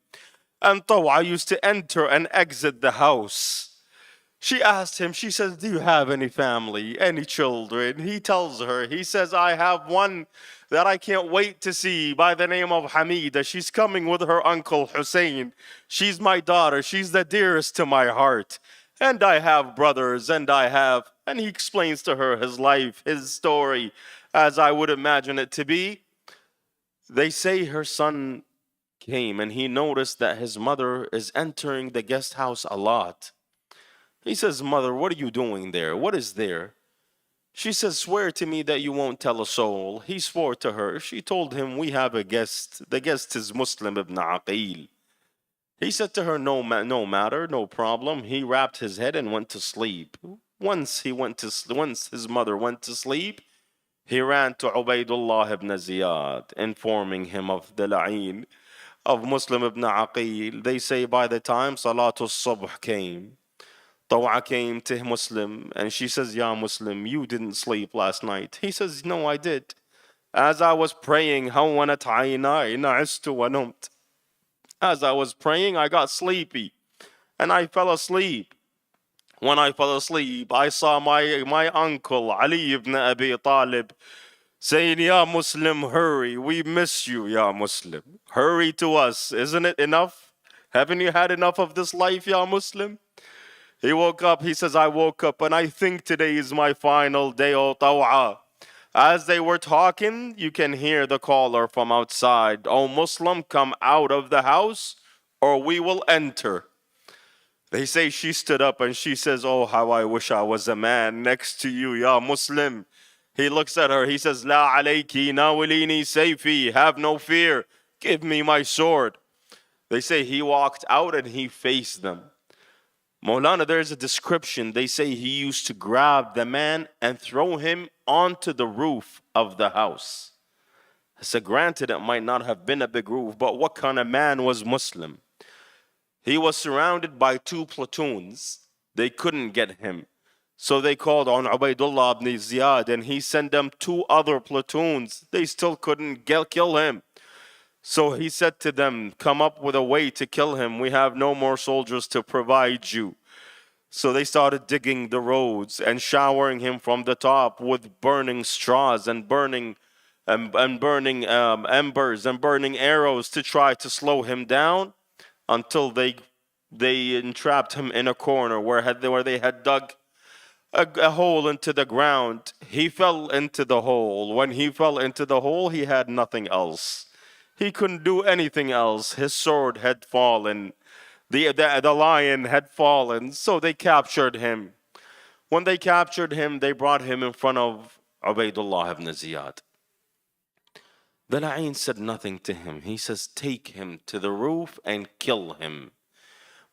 S3: And Tawa used to enter and exit the house. She asked him, she says, do you have any family, any children? He tells her, he says, I have one that I can't wait to see by the name of Hamida. She's coming with her uncle Hussein. She's my daughter. She's the dearest to my heart. And I have brothers, and he explains to her his life, his story, as I would imagine it to be. They say her son came and he noticed that his mother is entering the guest house a lot. He says, Mother, what are you doing there? What is there? She says, swear to me that you won't tell a soul. He swore to her. She told him, we have a guest. The guest is Muslim ibn Aqil. He said to her, no matter, no problem. He wrapped his head and went to sleep. Once his mother went to sleep, he ran to Ubaydullah ibn Ziyad, informing him of the la'een of Muslim ibn Aqil. They say by the time Salatul Subh came, Tawa came to Muslim and she says, Ya Muslim, you didn't sleep last night. He says, no, I did. As I was praying, هونت عيناي نعست ونمت. As I was praying, I got sleepy and I fell asleep. When I fell asleep, I saw my uncle Ali ibn Abi Talib saying, Ya Muslim, hurry, we miss you, Ya Muslim. Hurry to us, isn't it enough? Haven't you had enough of this life, Ya Muslim? He woke up, he says, I woke up and I think today is my final day, O Tawa. As they were talking, you can hear the caller from outside. O Muslim, come out of the house or we will enter. They say she stood up and she says, oh, how I wish I was a man next to you, Ya Muslim. He looks at her, he says, La alayki nawilini sayfi, have no fear, give me my sword. They say he walked out and he faced them. Maulana, there's a description. They say he used to grab the man and throw him onto the roof of the house. So granted, it might not have been a big roof, but what kind of man was Muslim? He was surrounded by 2 platoons. They couldn't get him. So they called on Ubaydullah ibn Ziyad and he sent them 2 other platoons. They still couldn't kill him. So he said to them, come up with a way to kill him. We have no more soldiers to provide you. So they started digging the roads and showering him from the top with burning straws and burning embers and burning arrows to try to slow him down until they entrapped him in a corner where they had dug a hole into the ground. He fell into the hole. When he fell into the hole, he had nothing else. He couldn't do anything else. His sword had fallen. The lion had fallen. So they captured him. When they captured him, they brought him in front of Ubaydullah ibn Ziyad. The la'een said nothing to him. He says, take him to the roof and kill him.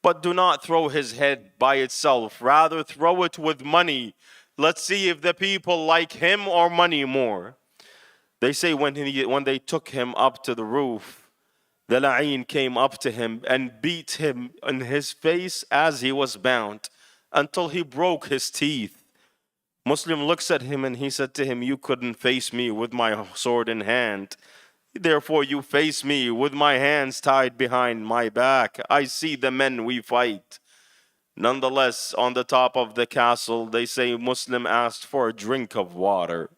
S3: But do not throw his head by itself. Rather throw it with money. Let's see if the people like him or money more. They say when they took him up to the roof, the la'een came up to him and beat him in his face as he was bound until he broke his teeth. Muslim looks at him and he said to him, you couldn't face me with my sword in hand. Therefore you face me with my hands tied behind my back. I see the men we fight. Nonetheless, on the top of the castle, they say Muslim asked for a drink of water.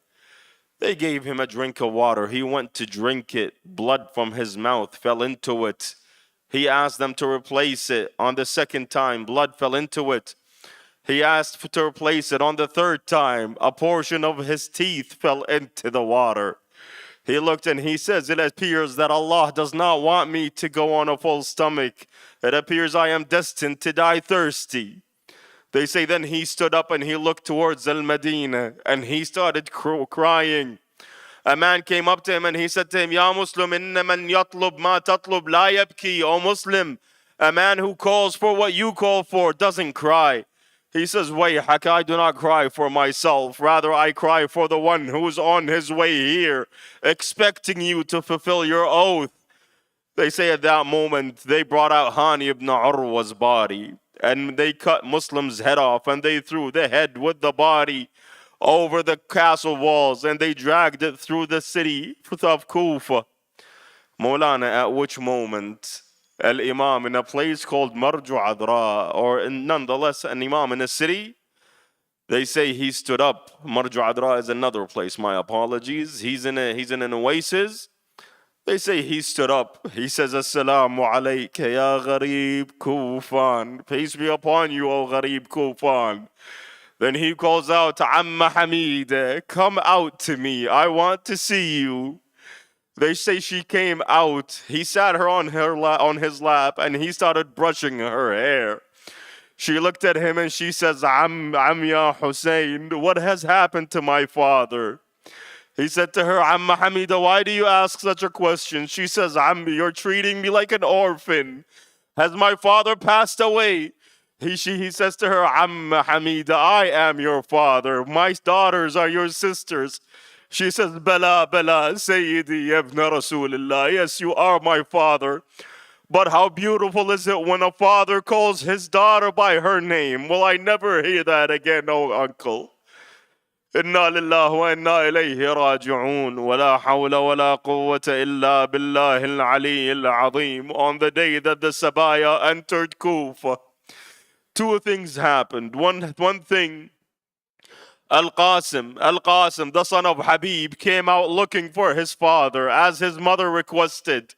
S3: They gave him a drink of water. He went to drink it. Blood from his mouth fell into it. He asked them to replace it. On the second time, blood fell into it. He asked to replace it. On the third time, a portion of his teeth fell into the water. He looked and he says, it appears that Allah does not want me to go on a full stomach. It appears I am destined to die thirsty. They say then he stood up and he looked towards Al-Madinah and he started crying. A man came up to him and he said to him, Ya Muslim, inna man yatlub ma tatlub la yabki. O Muslim, a man who calls for what you call for doesn't cry. He says, Wayhak, I do not cry for myself. Rather, I cry for the one who is on his way here, expecting you to fulfill your oath. They say at that moment, they brought out Hani ibn Urwa's body. And they cut Muslim's head off and they threw the head with the body over the castle walls and they dragged it through the city of Kufa. Maulana, at which moment Al-Imam in a place called Marju Adra, or nonetheless an Imam in a city. They say he stood up. Marju Adra is another place. My apologies. He's in an oasis. They say he stood up. He says, Assalamu alayka ya Gharib Kufan. Peace be upon you, O Gharib Kufan. Then he calls out, Amma Hamida, come out to me. I want to see you. They say she came out. He sat her on his lap and he started brushing her hair. She looked at him and she says, Am ya Hussein, what has happened to my father? He said to her, Amma Hamida, why do you ask such a question? She says, Ammi, you're treating me like an orphan. Has my father passed away? He says to her, Amma Hamida, I am your father. My daughters are your sisters. She says, Bala, Bala, Sayyidi, Ibn Rasulullah. Yes, you are my father. But how beautiful is it when a father calls his daughter by her name? Will I never hear that again, oh uncle? إنا لله وإنا إليه راجعون ولا حول ولا قوة إلا بالله العلي العظيم. On the day that the Sabaya entered Kufa, two things happened. One thing, Al-Qasim, the son of Habib, came out looking for his father as his mother requested.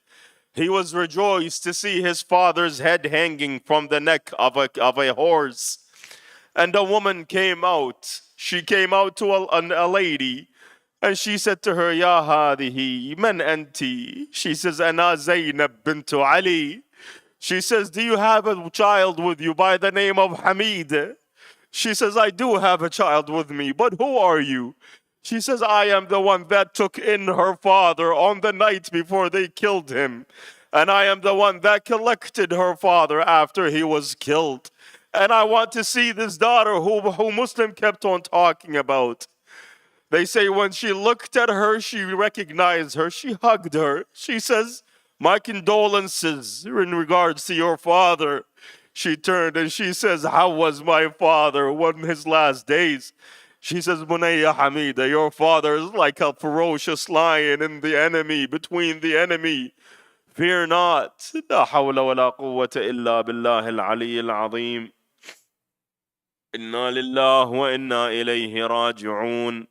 S3: He was rejoiced to see his father's head hanging from the neck of a horse. And a woman came out. She came out to a lady. And she said to her, Ya hadihi, man anti? She says, Ana Zainab bint Ali. She says, do you have a child with you by the name of Hamid? She says, I do have a child with me, but who are you? She says, I am the one that took in her father on the night before they killed him. And I am the one that collected her father after he was killed. And I want to see this daughter who Muslim kept on talking about. They say when she looked at her, she recognized her. She hugged her. She says, my condolences in regards to your father. She turned and she says, how was my father in his last days? She says, Bunayya Hamida, your father is like a ferocious lion in the enemy, between the enemy. Fear not. لا حول ولا قوة إلا بالله العلي العظيم. إنا لله وإنا إليه راجعون.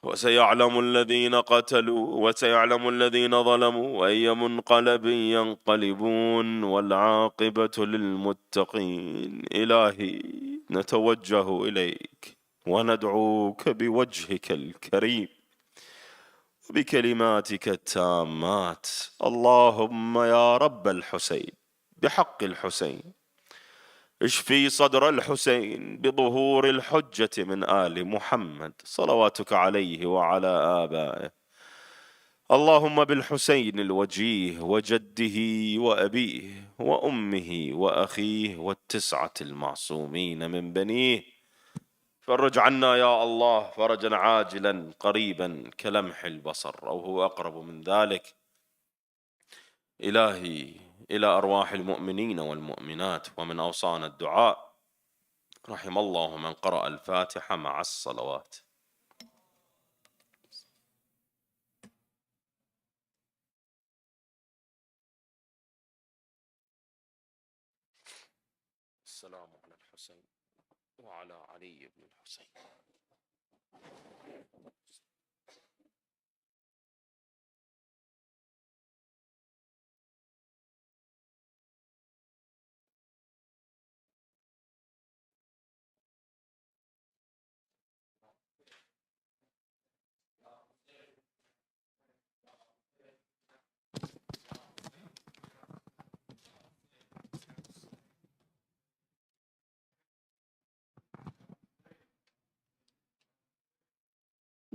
S3: وسيعلم الذين قتلوا وسيعلم الذين ظلموا وأي منقلب ينقلبون والعاقبة للمتقين. إلهي نتوجه إليك وندعوك بوجهك الكريم بكلماتك التامات. اللهم يا رب الحسين بحق الحسين اشفي صدر الحسين بظهور الحجة من آل محمد صلواتك عليه وعلى آبائه. اللهم بالحسين الوجيه وجده وأبيه وأمه وأخيه والتسعة المعصومين من بنيه فرج عنا يا الله فرجا عاجلا قريبا كلمح البصر أو هو أقرب من ذلك. إلهي إلى أرواح المؤمنين والمؤمنات. ومن أوصانا الدعاء رحم الله من قرأ الفاتحة مع الصلوات. السلام على الحسين وعلى علي بن الحسين.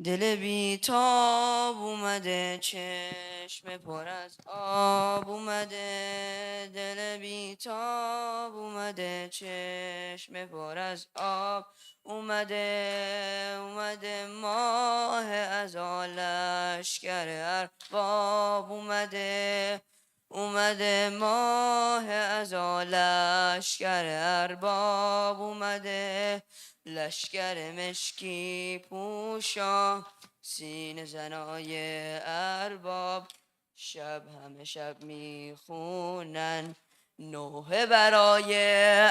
S4: دل بیتاب اومده چشم پر از آب اومده. دل بیتاب اومده چشم پر از آب اومده ماه از لشکر ارباب اومده ماه از لشکر ارباب اومده. لشکر مشکی پوشا سینه زنای ارباب شب همه شب میخونن نوحه برای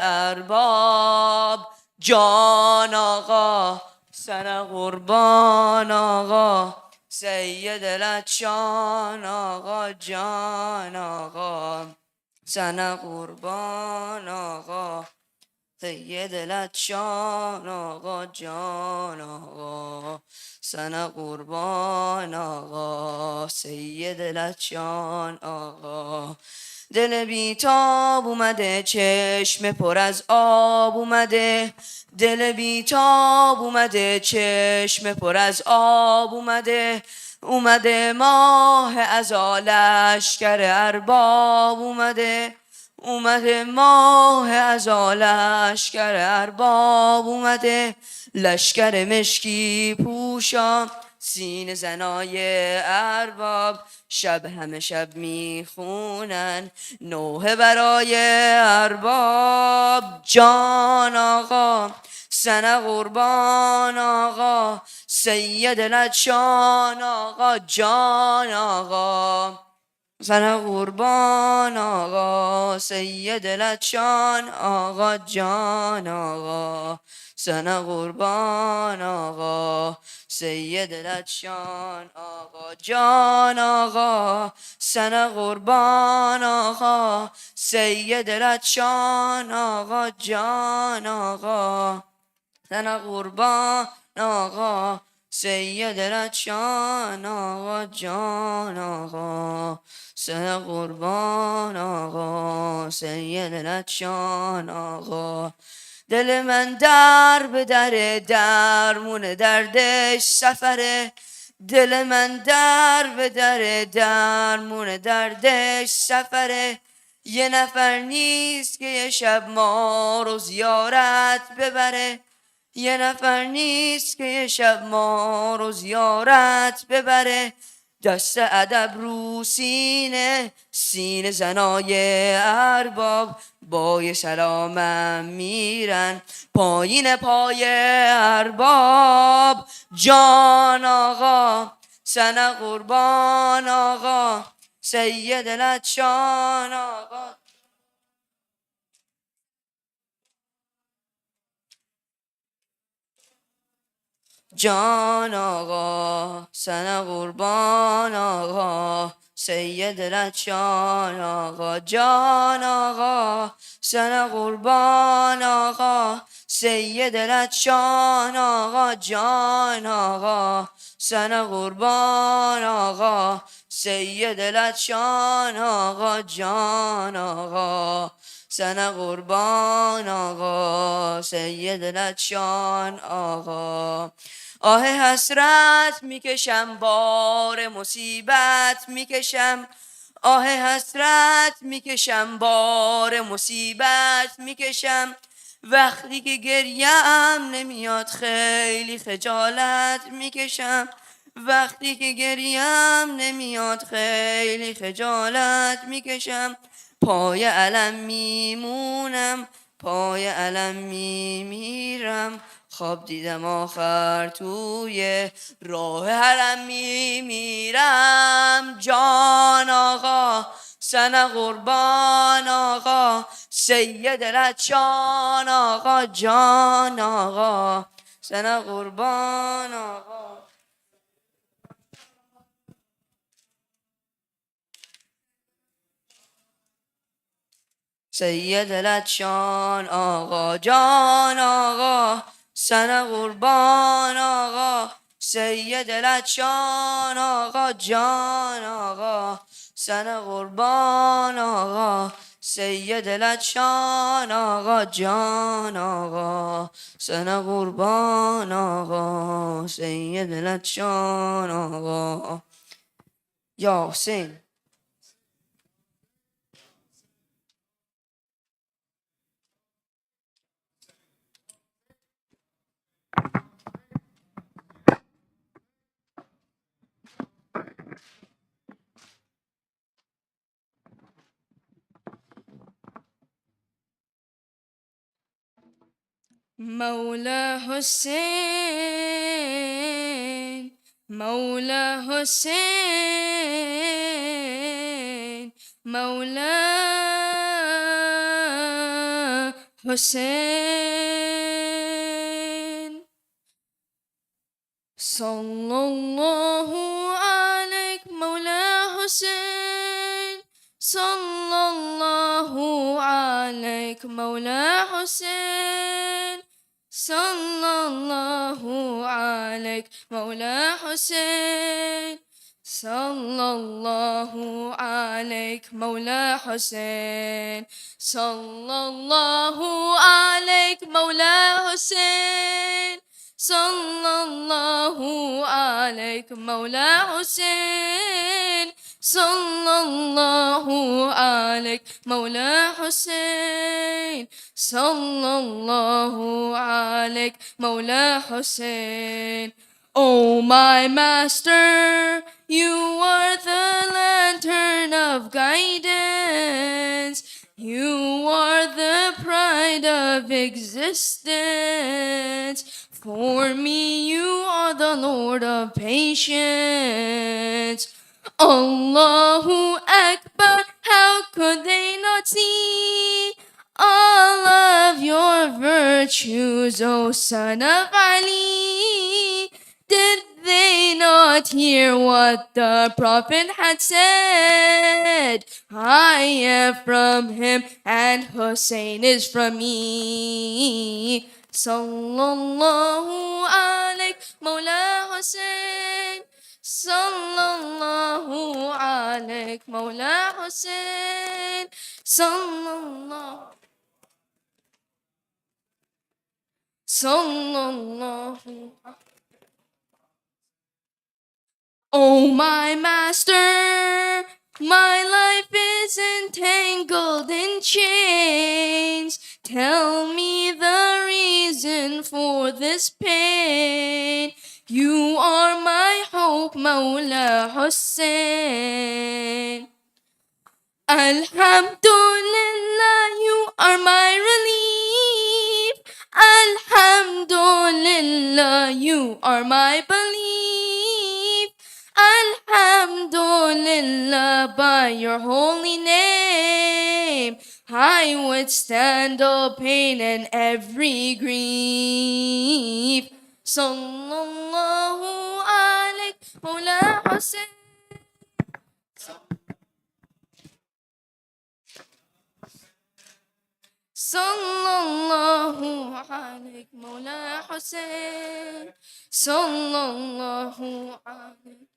S4: ارباب. جان آقا سن قربان آقا سید لچان آقا. جان آقا سن قربان آقا سید لچان آقا. جان آقا سن قربان آقا سید لچان آقا. دل بیتاب اومده چشم پر از آب اومده. دل بیتاب اومده چشم پر از آب اومده. اومده ماه ازا لشکر ارباب اومده. اومده ماه ازا لشکر ارباب اومده. لشکر مشکی پوشا سینه زنای ارباب. شب همه شب میخونن نوحه برای ارباب. جان آقا سن قربان آقا سید لچان آقا. جان آقا سن قربان آقا سید لچان آقا. جان آقا سن قربان آقا سید لچان آقا. جان آقا سن قربان آقا سید لچان آقا. جان آقا سن قربان آقا سید لچان آقا. جان آقا سن قربان آقا سید لچان آقا. دل من در به در درمون دردش سفره. دل من در به در درمون دردش سفره. یه نفر نیست که یه شب ما رو زیارت ببره. یه نفر نیست که یه شب ما رو زیارت ببره. دست ادب رو سینه سینه زنای ارباب. با یه سلامم میرن پایین پای ارباب. جان آقا سن قربان آقا سید لچان آقا. جان آقا سن قربان آقا سید لچان آقا. جان آقا سن قربان آقا سید لچان آقا. جان آقا سن قربان آقا سید لچان آقا. جان آقا سن قربان آقا سید لچان آقا. آه حسرت میکشم بار مصیبت میکشم. آه حسرت میکشم بار مصیبت میکشم. وقتی که گریم نمیاد خیلی خجالت میکشم. وقتی که گریم نمیاد خیلی خجالت میکشم. پای علم میمونم پای علم میمیرم. خواب دیدم آخر توی راه حرم میمیرم. جان آقا سن قربان آقا سید لچان آقا. جان آقا سن قربان آقا سید لچان آقا. جان آقا سن قربان آقا سید لچان آقا. جان آقا سن قربان آقا سید لچان آقا. جان آقا سن قربان آقا سید لچان آقا. یا حسین مولا حسین مولا حسین مولا حسين صلى الله عليك مولا حسين صلى الله عليك مولا حسين صلى الله عليك مولا حسين صلى الله عليك مولا حسين صلى الله عليك مولا حسين صلى الله عليك مولا حسين صلى الله عليك مولا حسين صلى الله عليك مولا حسين. Oh my master, you are the lantern of guidance. You are the pride of existence. For me, you are the Lord of patience. Allahu Akbar, how could they not see all of your virtues, O son of Ali? Did they not hear what the Prophet had said? I am from him and Hussein is from me. Sallallahu alayk Mawla Hussein. Sallallahu alayk Mawla Hussein. Sallallahu. Oh my master, my life is entangled in chains. Tell me the reason for this pain. You are my hope, Mawla Hussein. Alhamdulillah, you are my relief. Alhamdulillah, you are my belief. Alhamdulillah, by your holy name, I withstand all pain and every grief. Sallallahu alayk Mawla Hussein. Sallallahu alayk Mawla Hussein. Sallallahu alayk.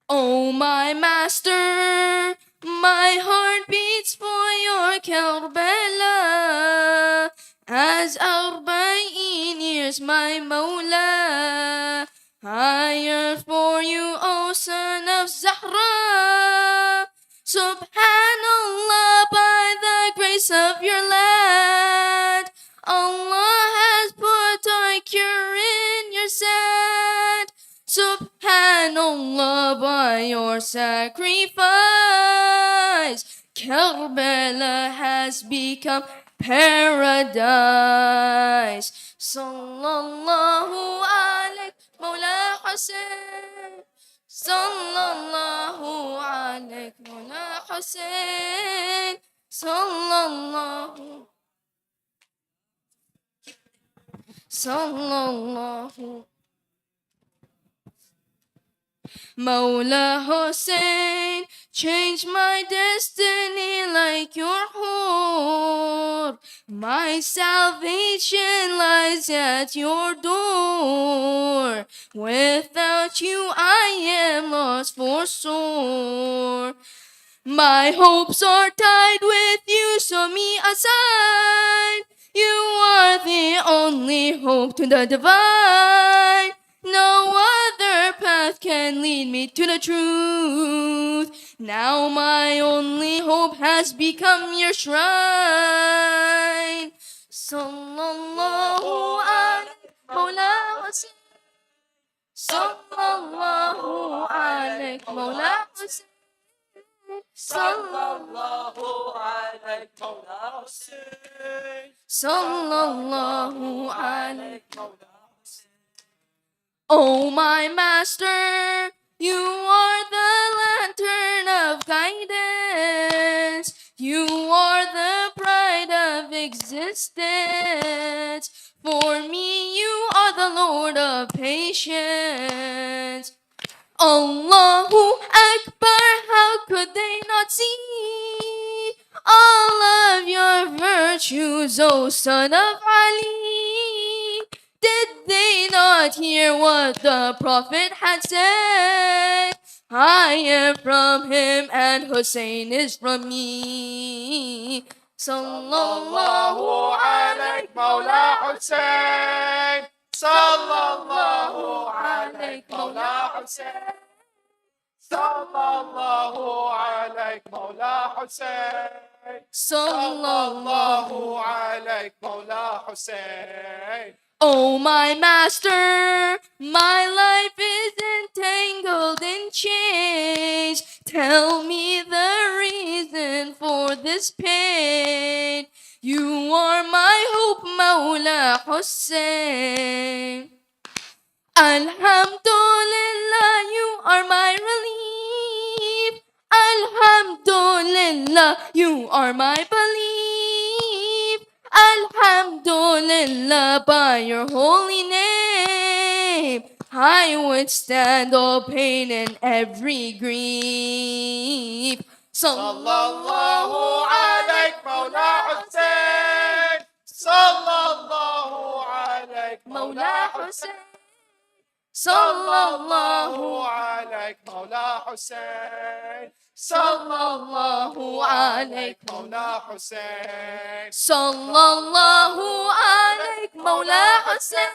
S4: Oh my master, my heart beats for your Karbala. As Arba'in years, my Mawla, I yearn for you, O son of Zahra. Subhanallah, by the grace of your lad, Allah has put our cure in your sad. Subhanallah, by your sacrifice, Karbala has become paradise. Sallallahu alayk Mawla Hussein. Sallallahu alayk Mawla Hussein. Sallallahu Mawla Hussein, change my destiny like your hur. My salvation lies at your door. Without you I am lost for sore. My hopes are tied with you, so me aside. You are the only hope to the divine. No other path can lead me to the truth. Now my only hope has become your shrine. Sallallahu alayhi Mawla Hussein. Sallallahu alayhi Mawla Hussein. Sallallahu alayhi Mawla Hussein. Sallallahu alayhi Mawla. Oh my master, you are the lantern existence. For me, you are the Lord of patience. Allahu Akbar, how could they not see all of your virtues, O son of Ali? Did they not hear what the Prophet had said? I am from him and Hussein is from me. Sallallahu alayk Mawla Hussein. Sallallahu alayk Mawla Hussein.
S5: Sallallahu alayk Mawla Hussein.
S4: Sallallahu.
S5: alayk Mawla Hussein.
S4: Oh, my master, my life is entangled in chains. Tell me the reason for this pain. You are my hope, Mawla Hussein. Alhamdulillah, you are my relief. Alhamdulillah, you are my belief. Alhamdulillah, by your holy name, I withstand all pain and every grief.
S5: Sallallahu alayk Mawla Hussein. Sallallahu alayk
S4: Mawla Hussein.
S5: Sallallahu alayk Mawla Hussein.
S4: Sallallahu alayk
S5: Mawla Hussein.
S4: Sallallahu alayk Mawla Hussein.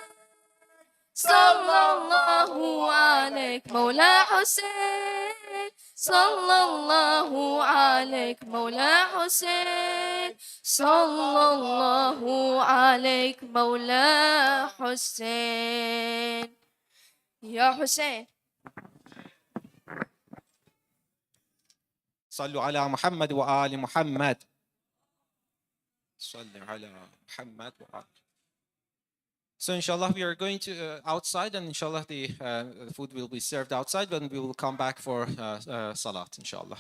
S4: Sallallahu alayk Mawla Hussein. Sallallahu alayk Mawla Hussein. Sallallahu alayk Mawla Hussein. Ya Hussein.
S1: صلوا على محمد وآل محمد. صلوا على محمد وآل. So inshallah we are going to outside, and inshallah the food will be served outside, and we will come back for salat inshallah.